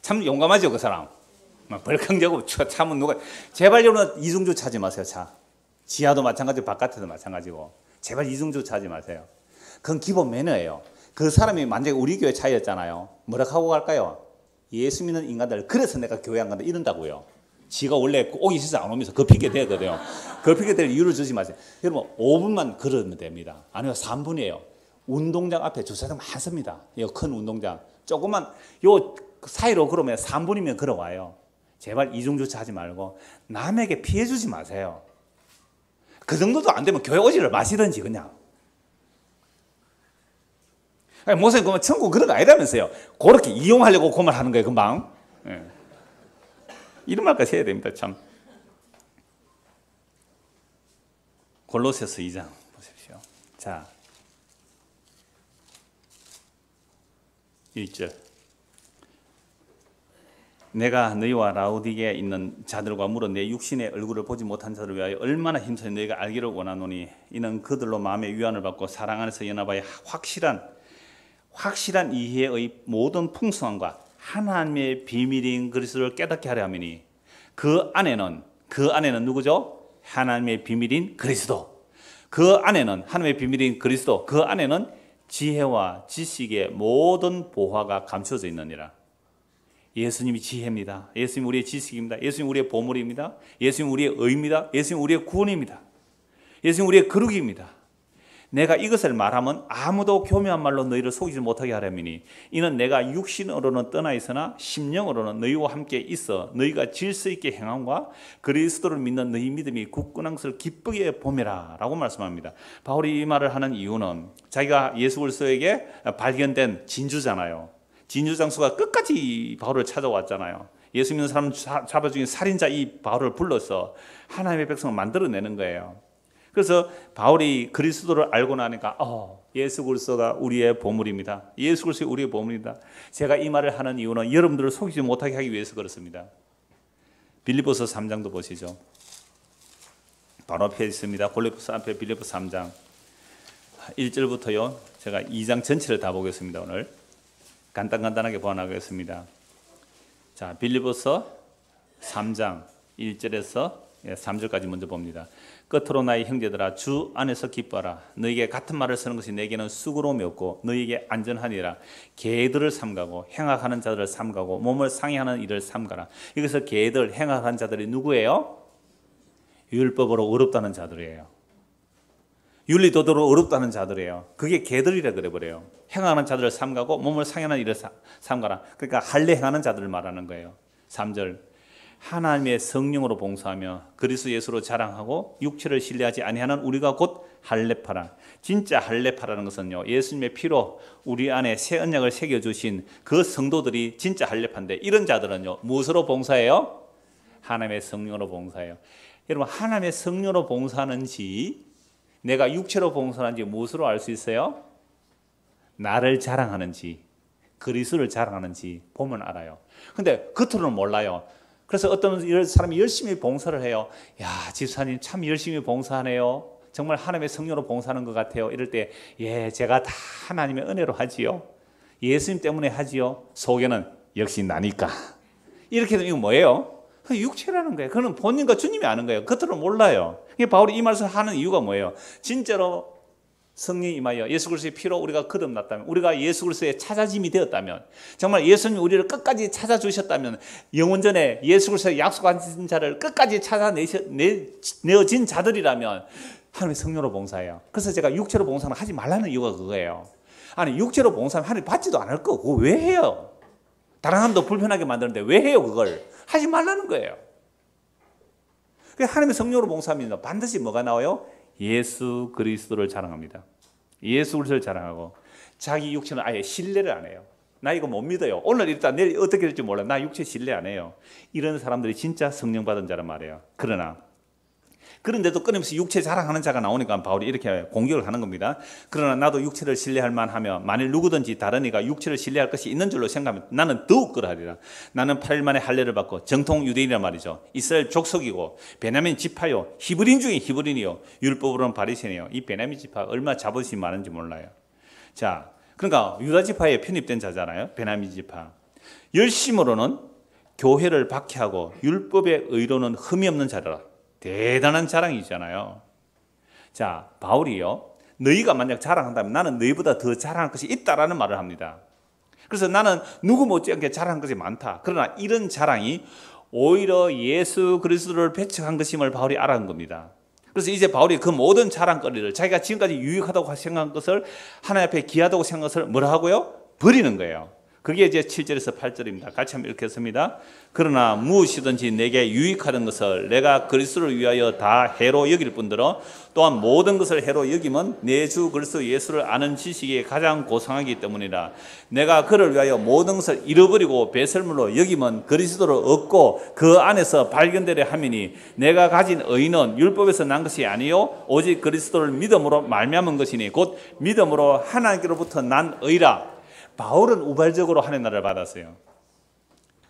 참 용감하죠, 그 사람. 막 벌컹대고 차면 누가, 제발 여러분 이중주 차지 마세요, 차. 지하도 마찬가지고 바깥에도 마찬가지고. 제발 이중주 차지 마세요. 그건 기본 매너예요. 그 사람이 만약에 우리 교회 차였잖아요. 뭐라 하고 갈까요? 예수 믿는 인간들, 그래서 내가 교회 안 간다 이런다고요. 지가 원래 오기 싫어서 안 오면서 급히게 되거든요. 급히게 될 이유를 주지 마세요. 여러분 5분만 걸으면 됩니다. 아니면 3분이에요. 운동장 앞에 주차장 많습니다. 이 큰 운동장. 조금만 요 사이로 걸으면 3분이면 걸어와요. 제발 이중주차 하지 말고 남에게 피해 주지 마세요. 그 정도도 안 되면 교회 오지를 마시든지 그냥. 아니, 목사님 그러면 천국 그런 거 아니라면서요. 그렇게 이용하려고 그 말 하는 거예요, 금방. 예. 이런 말까지 해야 됩니다, 참. 골로새서 2장 보십시오. 자, 1절. 내가 너희와 라우디게에 있는 자들과 물어 내 육신의 얼굴을 보지 못한 자들을 위하여 얼마나 힘써 너희가 알기를 원하노니 이는 그들로 마음의 위안을 받고 사랑 안에서 연합하여 확실한 이해의 모든 풍성함과 하나님의 비밀인 그리스도를 깨닫게 하려 함이니 그 안에는 누구죠? 하나님의 비밀인 그리스도. 그 안에는 하나님의 비밀인 그리스도. 그 안에는 지혜와 지식의 모든 보화가 감춰져 있느니라. 예수님이 지혜입니다. 예수님 우리의 지식입니다. 예수님 우리의 보물입니다. 예수님 우리의 의입니다. 예수님 우리의 구원입니다. 예수님 우리의 거룩입니다. 내가 이것을 말하면 아무도 교묘한 말로 너희를 속이지 못하게 하려니니 이는 내가 육신으로는 떠나 있으나 심령으로는 너희와 함께 있어 너희가 질서 있게 행함과 그리스도를 믿는 너희 믿음이 굳건한 것을 기쁘게 보매라 라고 말씀합니다. 바울이 이 말을 하는 이유는 자기가 예수 그리스도에게 발견된 진주잖아요. 진주장수가 끝까지 바울을 찾아왔잖아요. 예수 믿는 사람 잡아 죽인 살인자 이 바울을 불러서 하나님의 백성을 만들어내는 거예요. 그래서 바울이 그리스도를 알고 나니까 예수 그리스도가 우리의 보물입니다. 예수 그리스도가 우리의 보물입니다. 제가 이 말을 하는 이유는 여러분들을 속이지 못하게 하기 위해서 그렇습니다. 빌립보서 3장도 보시죠. 바로 앞에 있습니다. 골로새 앞에 빌립보서 3장 1절부터요. 제가 2장 전체를 다 보겠습니다. 오늘 간단하게 보완하겠습니다. 자, 빌립보서 3장 1절에서 3절까지 먼저 봅니다. 끝으로 나의 형제들아 주 안에서 기뻐하라. 너희에게 같은 말을 쓰는 것이 내게는 수고로움이 없고 너희에게 안전하니라. 개들을 삼가고 행악하는 자들을 삼가고 몸을 상해하는 일을 삼가라. 여기서 개들 행악하는 자들이 누구예요? 율법으로 어렵다는 자들이에요. 윤리도덕으로 어렵다는 자들이에요. 그게 개들이라 그래버려요. 행하는 자들을 삼가고 몸을 상해하는 일을 삼가라. 그러니까 할례 행하는 자들을 말하는 거예요. 3절 하나님의 성령으로 봉사하며 그리스도 예수로 자랑하고 육체를 신뢰하지 아니하는 우리가 곧 할례파라. 진짜 할례파라는 것은요, 예수님의 피로 우리 안에 새 언약을 새겨주신 그 성도들이 진짜 할례파인데 이런 자들은요 무엇으로 봉사해요? 하나님의 성령으로 봉사해요. 여러분 하나님의 성령으로 봉사하는지 내가 육체로 봉사하는지 무엇으로 알 수 있어요? 나를 자랑하는지 그리스도를 자랑하는지 보면 알아요. 근데 겉으로는 몰라요. 그래서 어떤 사람이 열심히 봉사를 해요. 야, 집사님 참 열심히 봉사하네요. 정말 하나님의 성령으로 봉사하는 것 같아요. 이럴 때 제가 다 하나님의 은혜로 하지요. 예수님 때문에 하지요. 속에는 역시 나니까. 이렇게 되면 이거 뭐예요? 육체라는 거예요. 그는 본인과 주님이 아는 거예요. 겉으로 몰라요. 바울이 이 말씀을 하는 이유가 뭐예요? 진짜로 성령이 임하여 예수 그리스도의 피로 우리가 거듭났다면, 우리가 예수 그리스도의 찾아짐이 되었다면, 정말 예수님이 우리를 끝까지 찾아주셨다면, 영원전에 예수 그리스도의 약속하신 자를 끝까지 찾아내어진 자들이라면 하나님의 성령으로 봉사해요. 그래서 제가 육체로 봉사는 하지 말라는 이유가 그거예요. 아니, 육체로 봉사하면 하나님 받지도 않을 거 그거 왜 해요? 다른 사람도 불편하게 만드는데 왜 해요? 그걸 하지 말라는 거예요. 하나님의 성령으로 봉사하면 반드시 뭐가 나와요? 예수 그리스도를 자랑합니다. 예수 그리스도를 자랑하고 자기 육체는 아예 신뢰를 안 해요. 나 이거 못 믿어요. 오늘 일단 내일 어떻게 될지 몰라. 나 육체 신뢰 안 해요. 이런 사람들이 진짜 성령 받은 자란 말이에요. 그런데도 끊임없이 육체 자랑하는 자가 나오니까 바울이 이렇게 공격을 하는 겁니다. 그러나 나도 육체를 신뢰할 만하며 만일 누구든지 다른 이가 육체를 신뢰할 것이 있는 줄로 생각하면 나는 더욱 그러하리라. 나는 8일 만에 할례를 받고 정통 유대인이란 말이죠. 이스라엘 족속이고 베냐민 지파요. 히브리인 중에 히브리인이요. 율법으로는 바리새인이요. 이 베냐민 지파 얼마나 자부심이 많은지 몰라요. 자, 그러니까 유다 지파에 편입된 자잖아요. 베냐민 지파. 열심으로는 교회를 박해하고 율법의 의로는 흠이 없는 자라. 대단한 자랑이잖아요. 자, 바울이요, 너희가 만약 자랑한다면 나는 너희보다 더 자랑할 것이 있다라는 말을 합니다. 그래서 나는 누구 못지않게 자랑한 것이 많다. 그러나 이런 자랑이 오히려 예수 그리스도를 배척한 것임을 바울이 알아낸 겁니다. 그래서 이제 바울이 그 모든 자랑거리를 자기가 지금까지 유익하다고 생각한 것을 하나님 앞에 귀하다고 생각한 것을 뭐라 하고요? 버리는 거예요. 그게 이제 7절에서 8절입니다. 같이 한번 읽겠습니다. 그러나 무엇이든지 내게 유익하던 것을 내가 그리스도를 위하여 다 해로 여길 뿐더러 또한 모든 것을 해로 여김은 내 주 그리스도 예수를 아는 지식이 가장 고상하기 때문이라. 내가 그를 위하여 모든 것을 잃어버리고 배설물로 여김은 그리스도를 얻고 그 안에서 발견되려 함이니 내가 가진 의는 율법에서 난 것이 아니요 오직 그리스도를 믿음으로 말미암은 것이니 곧 믿음으로 하나님께로부터 난 의라. 바울은 우발적으로 하나님 나라를 받았어요.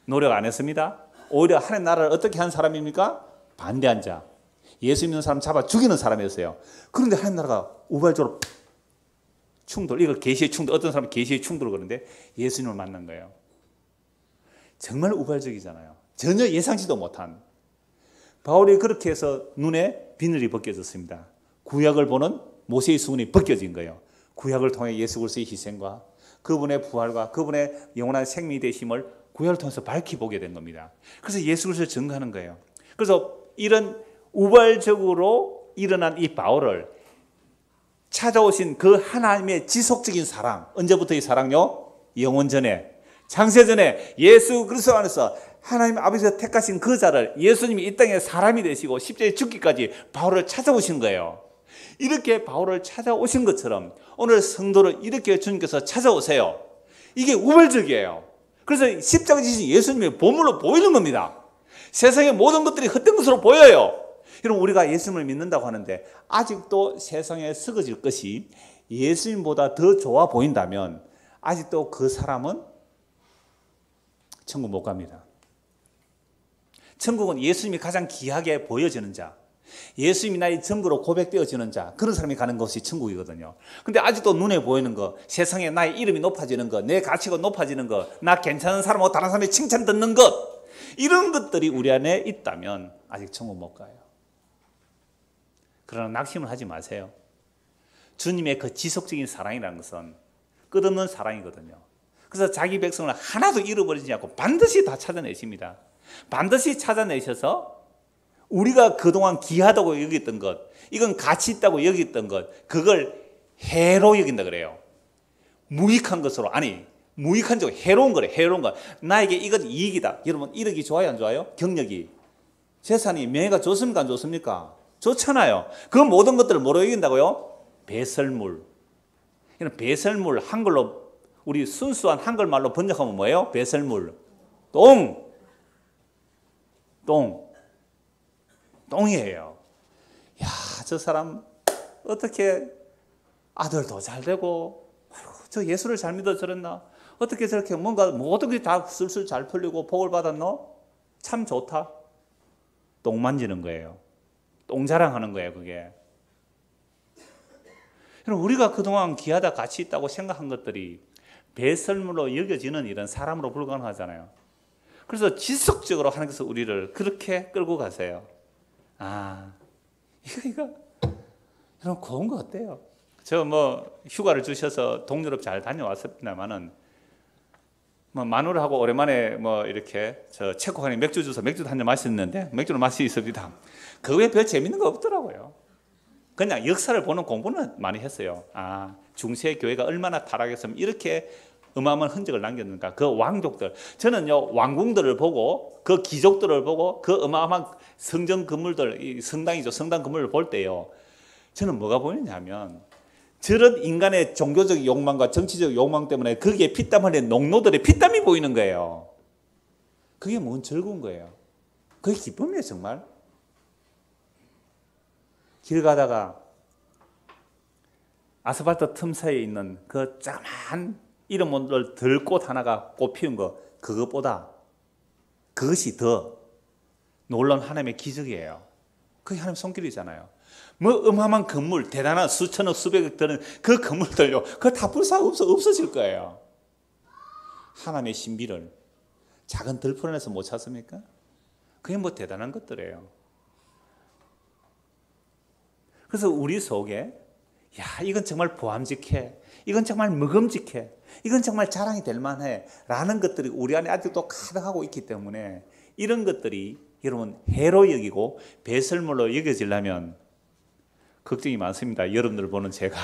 노력 안 했습니다. 오히려 하나님 나라를 어떻게 한 사람입니까? 반대한 자. 예수 믿는 사람 잡아 죽이는 사람이었어요. 그런데 하나님 나라가 우발적으로 충돌, 이걸 계시의 충돌, 어떤 사람은 계시의 충돌을 그러는데 예수님을 만난 거예요. 정말 우발적이잖아요. 전혀 예상치도 못한. 바울이 그렇게 해서 눈에 비늘이 벗겨졌습니다. 구약을 보는 모세의 수건이 벗겨진 거예요. 구약을 통해 예수 그리스도의 희생과 그분의 부활과 그분의 영원한 생명이 되심을 구약을 통해서 밝히 보게 된 겁니다. 그래서 예수 그리스도를 증거하는 거예요. 그래서 이런 우발적으로 일어난 이 바울을 찾아오신 그 하나님의 지속적인 사랑, 언제부터 이 사랑요? 영원전에, 창세전에 예수 그리스도 안에서 하나님 아버지가 택하신 그 자를 예수님이 이 땅에 사람이 되시고 십자가에 죽기까지 바울을 찾아오신 거예요. 이렇게 바울을 찾아오신 것처럼 오늘 성도를 이렇게 주님께서 찾아오세요. 이게 우발적이에요. 그래서 십자가 지신 예수님의 보물로 보이는 겁니다. 세상의 모든 것들이 헛된 것으로 보여요. 여러분, 우리가 예수님을 믿는다고 하는데 아직도 세상에 썩어질 것이 예수님보다 더 좋아 보인다면 아직도 그 사람은 천국 못 갑니다. 천국은 예수님이 가장 귀하게 보여지는 자, 예수님이 나의 전부로 고백되어지는 자, 그런 사람이 가는 것이 천국이거든요. 근데 아직도 눈에 보이는 거, 세상에 나의 이름이 높아지는 거, 내 가치가 높아지는 거, 나 괜찮은 사람하고 다른 사람의 칭찬 듣는 것, 이런 것들이 우리 안에 있다면 아직 천국 못 가요. 그러나 낙심을 하지 마세요. 주님의 그 지속적인 사랑이라는 것은 끝없는 사랑이거든요. 그래서 자기 백성을 하나도 잃어버리지 않고 반드시 다 찾아내십니다. 반드시 찾아내셔서 우리가 그동안 귀하다고 여겼던 것, 이건 가치 있다고 여겼던 것, 그걸 해로 여긴다 그래요. 무익한 것으로, 아니 무익한 적 해로운 거래. 해로운 거. 나에게 이건 이익이다. 여러분, 이득이 좋아요 안 좋아요? 경력이, 재산이, 명예가 좋습니까 안 좋습니까? 좋잖아요. 그 모든 것들을 뭐로 여긴다고요? 배설물. 이런 배설물, 한글로 우리 순수한 한글말로 번역하면 뭐예요? 배설물. 똥이에요. 야, 저 사람 어떻게 아들도 잘 되고, 아이고, 저 예수를 잘 믿어 저랬나? 어떻게 저렇게 뭔가 모든 게 다 술술 잘 풀리고 복을 받았노? 참 좋다. 똥 만지는 거예요. 똥 자랑하는 거예요, 그게. 여러분, 우리가 그동안 귀하다, 가치 있다고 생각한 것들이 배설물로 여겨지는 이런 사람으로 불가능하잖아요. 그래서 지속적으로 하나님께서 우리를 그렇게 끌고 가세요. 이거 여러분 고운 거 어때요? 저 휴가를 주셔서 동유럽 잘 다녀왔습니다만은 마누라하고 오랜만에 이렇게 저 체코간에 맥주 주서 맥주도 한 잔 마셨는데 맥주를 마시습니다. 그 외에 별 재밌는 거 없더라고요. 그냥 역사를 보는 공부는 많이 했어요. 중세 교회가 얼마나 타락했으면 이렇게 어마어마한 흔적을 남겼는가. 그 왕족들, 저는요 왕궁들을 보고 그 귀족들을 보고 그 어마어마한 성전 건물들, 이 성당이죠, 성당 건물을 볼 때요, 저는 뭐가 보이냐면 저런 인간의 종교적 욕망과 정치적 욕망 때문에 거기에 피땀 흘린 농노들의 피땀이 보이는 거예요. 그게 뭔 즐거운 거예요. 그게 기쁨이에요. 정말 길 가다가 아스팔트 틈 사이에 있는 그 조그만 이름 모를 들꽃 하나가 꽃 피운 거, 그것보다 그것이 더 놀라운 하나님의 기적이에요. 그게 하나님 손길이잖아요. 어마어마한 건물, 대단한 수천억 수백억 드는 그 건물들요, 그거 다 불사가 없어질 거예요. 하나님의 신비를 작은 들풀 안에서 못 찾습니까? 그게 대단한 것들이에요. 그래서 우리 속에 이건 정말 보암직해, 이건 정말 먹음직해, 이건 정말 자랑이 될 만해 라는 것들이 우리 안에 아직도 가득하고 있기 때문에 이런 것들이 여러분 해로 여기고 배설물로 여겨지려면 걱정이 많습니다. 여러분들 보는 제가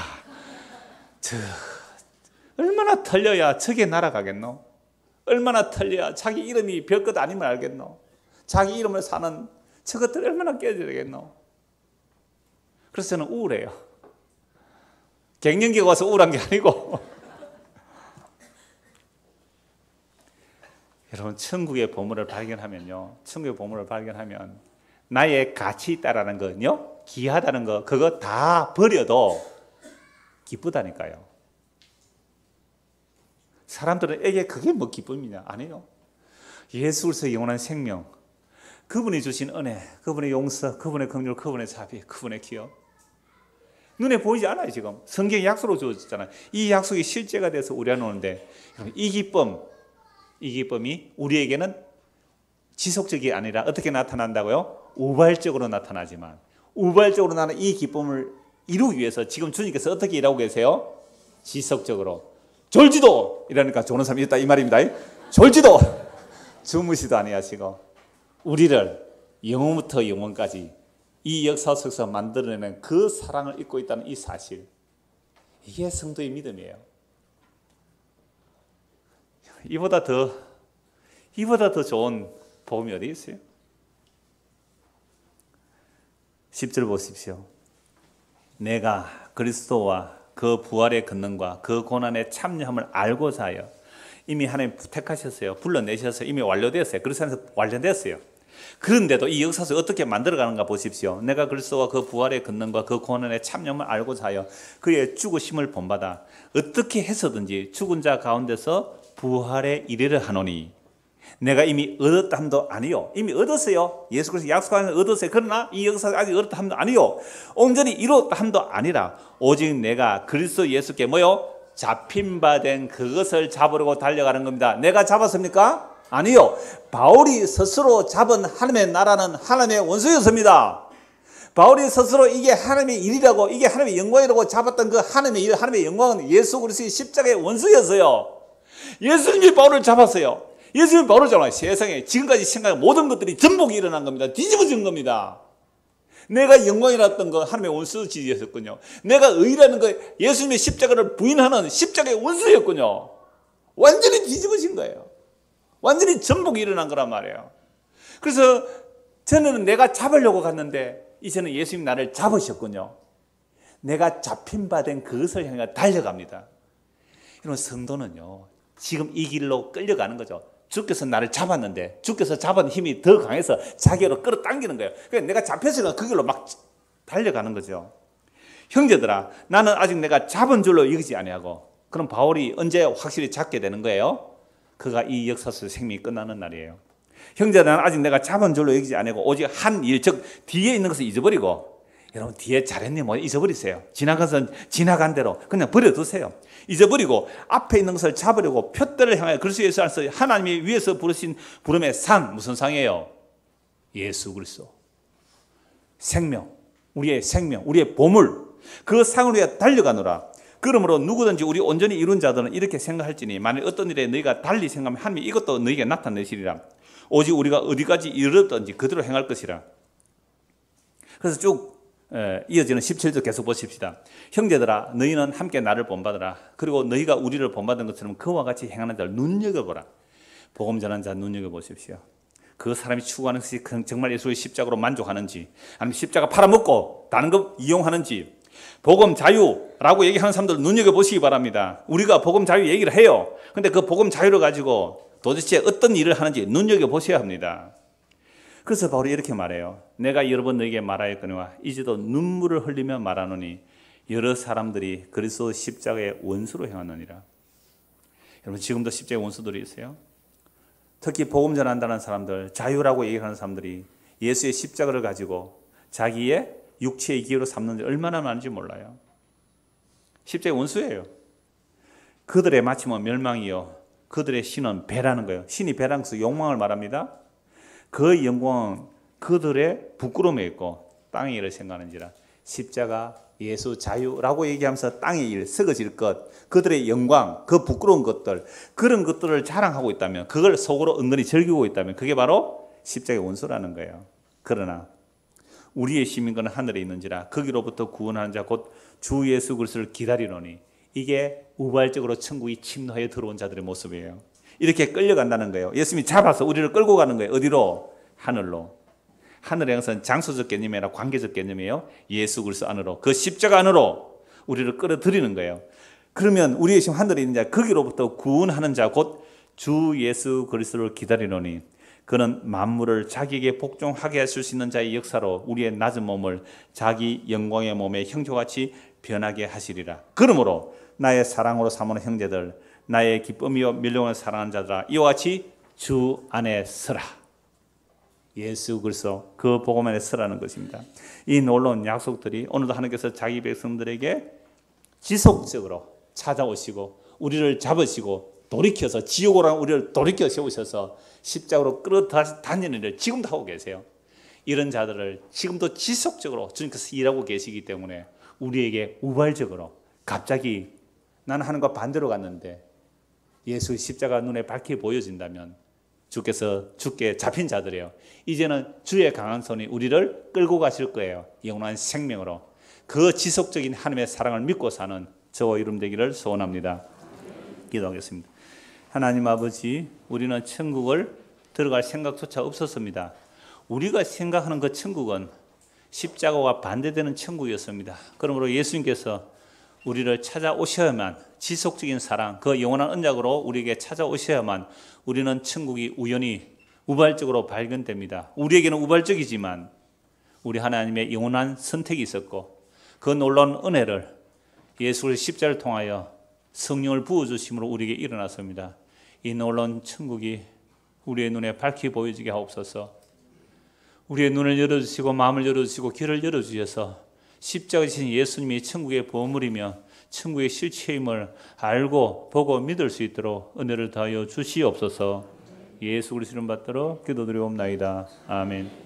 얼마나 털려야 저게 날아가겠노? 얼마나 털려야 자기 이름이 별것 아님을 알겠노? 자기 이름을 사는 저것들 얼마나 깨져야 되겠노? 그래서 저는 우울해요. 갱년기가 와서 우울한 게 아니고 여러분 천국의 보물을 발견하면요, 천국의 보물을 발견하면 나의 가치 있다라는 거요, 귀하다는 거, 그거 다 버려도 기쁘다니까요. 사람들에게 그게 뭐 기쁨이냐? 아니요. 예수 그리스도 영원한 생명, 그분이 주신 은혜, 그분의 용서, 그분의 긍휼, 그분의 자비, 그분의 기억, 눈에 보이지 않아요. 지금 성경에 약속으로 주어졌잖아요. 이 약속이 실제가 돼서 우리 안에 오는데, 이 기쁨이 우리에게는 지속적이 아니라 어떻게 나타난다고요? 우발적으로 나타나지만, 우발적으로 나는 이 기쁨을 이루기 위해서 지금 주님께서 어떻게 일하고 계세요? 지속적으로. 졸지도 이러니까 좋은 사람이 있다 이 말입니다. 졸지도 주무시도 아니하시고 우리를 영원부터 영원까지 이 역사 속에서 만들어내는 그 사랑을 잊고 있다는 이 사실, 이게 성도의 믿음이에요. 이보다 더 좋은 복음이 어디 있어요? 10절 보십시오. 내가 그리스도와 그 부활의 권능과 그 고난의 참여함을 알고자 하여, 이미 하나님 택하셨어요. 불러내셔서 이미 완료되었어요. 그리스도 안에서 완료됐어요. 그런데도 이 역사 속에 어떻게 만들어가는가 보십시오. 내가 그리스도와 그 부활의 권능과 그 고난의 참여함을 알고자 하여 그의 죽으심을 본받아 어떻게 해서든지 죽은 자 가운데서 부활에 이르려 하노니, 내가 이미 얻었다 함도 아니요. 이미 얻었어요. 예수 그리스도 약속하는 얻었어요. 그러나 이 역사가 아직 얻었다 함도 아니요. 온전히 이루었다 함도 아니라 오직 내가 그리스도 예수께 잡힌 바 된 그것을 잡으려고 달려가는 겁니다. 내가 잡았습니까? 아니요. 바울이 스스로 잡은 하나님의 나라는 하나님의 원수였습니다. 바울이 스스로 이게 하나님의 일이라고, 이게 하나님의 영광이라고 잡았던 그 하나님의 일, 하나님의 영광은 예수 그리스도의 십자가의 원수였어요. 예수님이 바울을 잡았어요. 예수님이 바울을 잡아요. 세상에 지금까지 생각한 모든 것들이 전복이 일어난 겁니다. 뒤집어진 겁니다. 내가 영광이랐던 거 하나님의 원수지였군요. 내가 의라는 거 예수님의 십자가를 부인하는 십자가의 원수였군요. 완전히 뒤집어진 거예요. 완전히 전복이 일어난 거란 말이에요. 그래서 저는 내가 잡으려고 갔는데 이제는 예수님 나를 잡으셨군요. 내가 잡힌 바 된 그것을 향해 달려갑니다. 이런 성도는요, 지금 이 길로 끌려가는 거죠. 주께서 나를 잡았는데 주께서 잡은 힘이 더 강해서 자기로 끌어당기는 거예요. 그러니까 내가 잡혔으니까 그 길로 막 달려가는 거죠. 형제들아, 나는 아직 내가 잡은 줄로 여기지 아니하고. 그럼 바울이 언제 확실히 잡게 되는 거예요? 그가 이 역사 속에서 생명이 끝나는 날이에요. 형제들아, 아직 내가 잡은 줄로 여기지 아니하고 오직 한 일, 즉 뒤에 있는 것을 잊어버리고 여러분 뒤에 잘했니 뭐 잊어버리세요. 지나간 것은 지나간 대로 그냥 버려두세요. 잊어버리고 앞에 있는 것을 잡으려고 표대를 향하여 그리스도 예수 안에서 하나님이 위에서 부르신 부름의 상, 무슨 상이에요? 예수 그리스도. 생명, 우리의 보물, 그 상을 위해 달려가노라. 그러므로 누구든지 우리 온전히 이룬 자들은 이렇게 생각할지니 만일 어떤 일에 너희가 달리 생각하면 하나님이 이것도 너희에게 나타내시리라. 오직 우리가 어디까지 이르렀든지 그대로 행할 것이라. 그래서 쭉 이어지는 17절 계속 보십시다. 형제들아 너희는 함께 나를 본받으라. 그리고 너희가 우리를 본받은 것처럼 그와 같이 행하는 자를 눈여겨보라. 복음 전하는 자 눈여겨보십시오. 그 사람이 추구하는 것이 정말 예수의 십자가로 만족하는지, 아니면 십자가 팔아먹고 다른 것 이용하는지, 복음 자유라고 얘기하는 사람들 눈여겨보시기 바랍니다. 우리가 복음 자유 얘기를 해요. 근데 그 복음 자유를 가지고 도대체 어떤 일을 하는지 눈여겨보셔야 합니다. 그래서 바울이 이렇게 말해요. 내가 여러 번 너에게 말하였거니와 이제도 눈물을 흘리며 말하노니 여러 사람들이 그리스도 십자가의 원수로 행하느니라. 여러분 지금도 십자가의 원수들이 있어요. 특히 복음 전한다는 사람들, 자유라고 얘기하는 사람들이 예수의 십자가를 가지고 자기의 육체의 기회로 삼는 지 얼마나 많은지 몰라요. 십자가의 원수예요. 그들의 마침은 멸망이요 그들의 신은 배라는 거예요. 신이 배라는 것은 욕망을 말합니다. 그 영광은 그들의 부끄러움에 있고 땅의 일을 생각하는지라. 십자가, 예수, 자유라고 얘기하면서 땅의 일, 썩어질 것, 그들의 영광, 그 부끄러운 것들, 그런 것들을 자랑하고 있다면, 그걸 속으로 은근히 즐기고 있다면 그게 바로 십자가의 원수라는 거예요. 그러나 우리의 시민권은 하늘에 있는지라 거기로부터 구원하는 자 곧 주 예수 그리스도를 기다리노니. 이게 우발적으로 천국이 침노하여 들어온 자들의 모습이에요. 이렇게 끌려간다는 거예요. 예수님이 잡아서 우리를 끌고 가는 거예요. 어디로? 하늘로. 하늘의 것은 장소적 개념이 아니라 관계적 개념이에요. 예수 그리스도 안으로, 그 십자가 안으로 우리를 끌어들이는 거예요. 그러면 우리의 지금 하늘에 있는 자, 거기로부터 구원하는 자 곧 주 예수 그리스도를 기다리노니 그는 만물을 자기에게 복종하게 하실 수 있는 자의 역사로 우리의 낮은 몸을 자기 영광의 몸의 형조같이 변하게 하시리라. 그러므로 나의 사랑으로 삼는 형제들, 나의 기쁨이요 밀령을 사랑하는 자들아, 이와 같이 주 안에 서라. 예수 그리스도 그 복음 안에 서라는 것입니다. 이 놀라운 약속들이 오늘도 하나님께서 자기 백성들에게 지속적으로 찾아오시고 우리를 잡으시고 돌이켜서 지옥으로 우리를 돌이켜 세우셔서 십자가로 끌어다니는 일을 지금도 하고 계세요. 이런 자들을 지금도 지속적으로 주님께서 일하고 계시기 때문에 우리에게 우발적으로 갑자기 나는 하나님과 반대로 갔는데 예수의 십자가 눈에 밝게 보여진다면 주께서 죽게 잡힌 자들이에요. 이제는 주의 강한 손이 우리를 끌고 가실 거예요. 영원한 생명으로. 그 지속적인 하나님의 사랑을 믿고 사는 저와 여러분 되기를 소원합니다. 기도하겠습니다. 하나님 아버지, 우리는 천국을 들어갈 생각조차 없었습니다. 우리가 생각하는 그 천국은 십자가와 반대되는 천국이었습니다. 그러므로 예수님께서 우리를 찾아오셔야만, 지속적인 사랑, 그 영원한 언약으로 우리에게 찾아오셔야만 우리는 천국이 우연히 우발적으로 발견됩니다. 우리에게는 우발적이지만 우리 하나님의 영원한 선택이 있었고 그 놀라운 은혜를 예수의 십자를 통하여 성령을 부어주심으로 우리에게 일어났습니다. 이 놀라운 천국이 우리의 눈에 밝히 보여지게 하옵소서. 우리의 눈을 열어주시고 마음을 열어주시고 귀를 열어주셔서 십자가에 지신 예수님이 천국의 보물이며 천국의 실체임을 알고 보고 믿을 수 있도록 은혜를 더하여 주시옵소서. 예수 그리스도 이름 받들어 기도드리옵나이다. 아멘.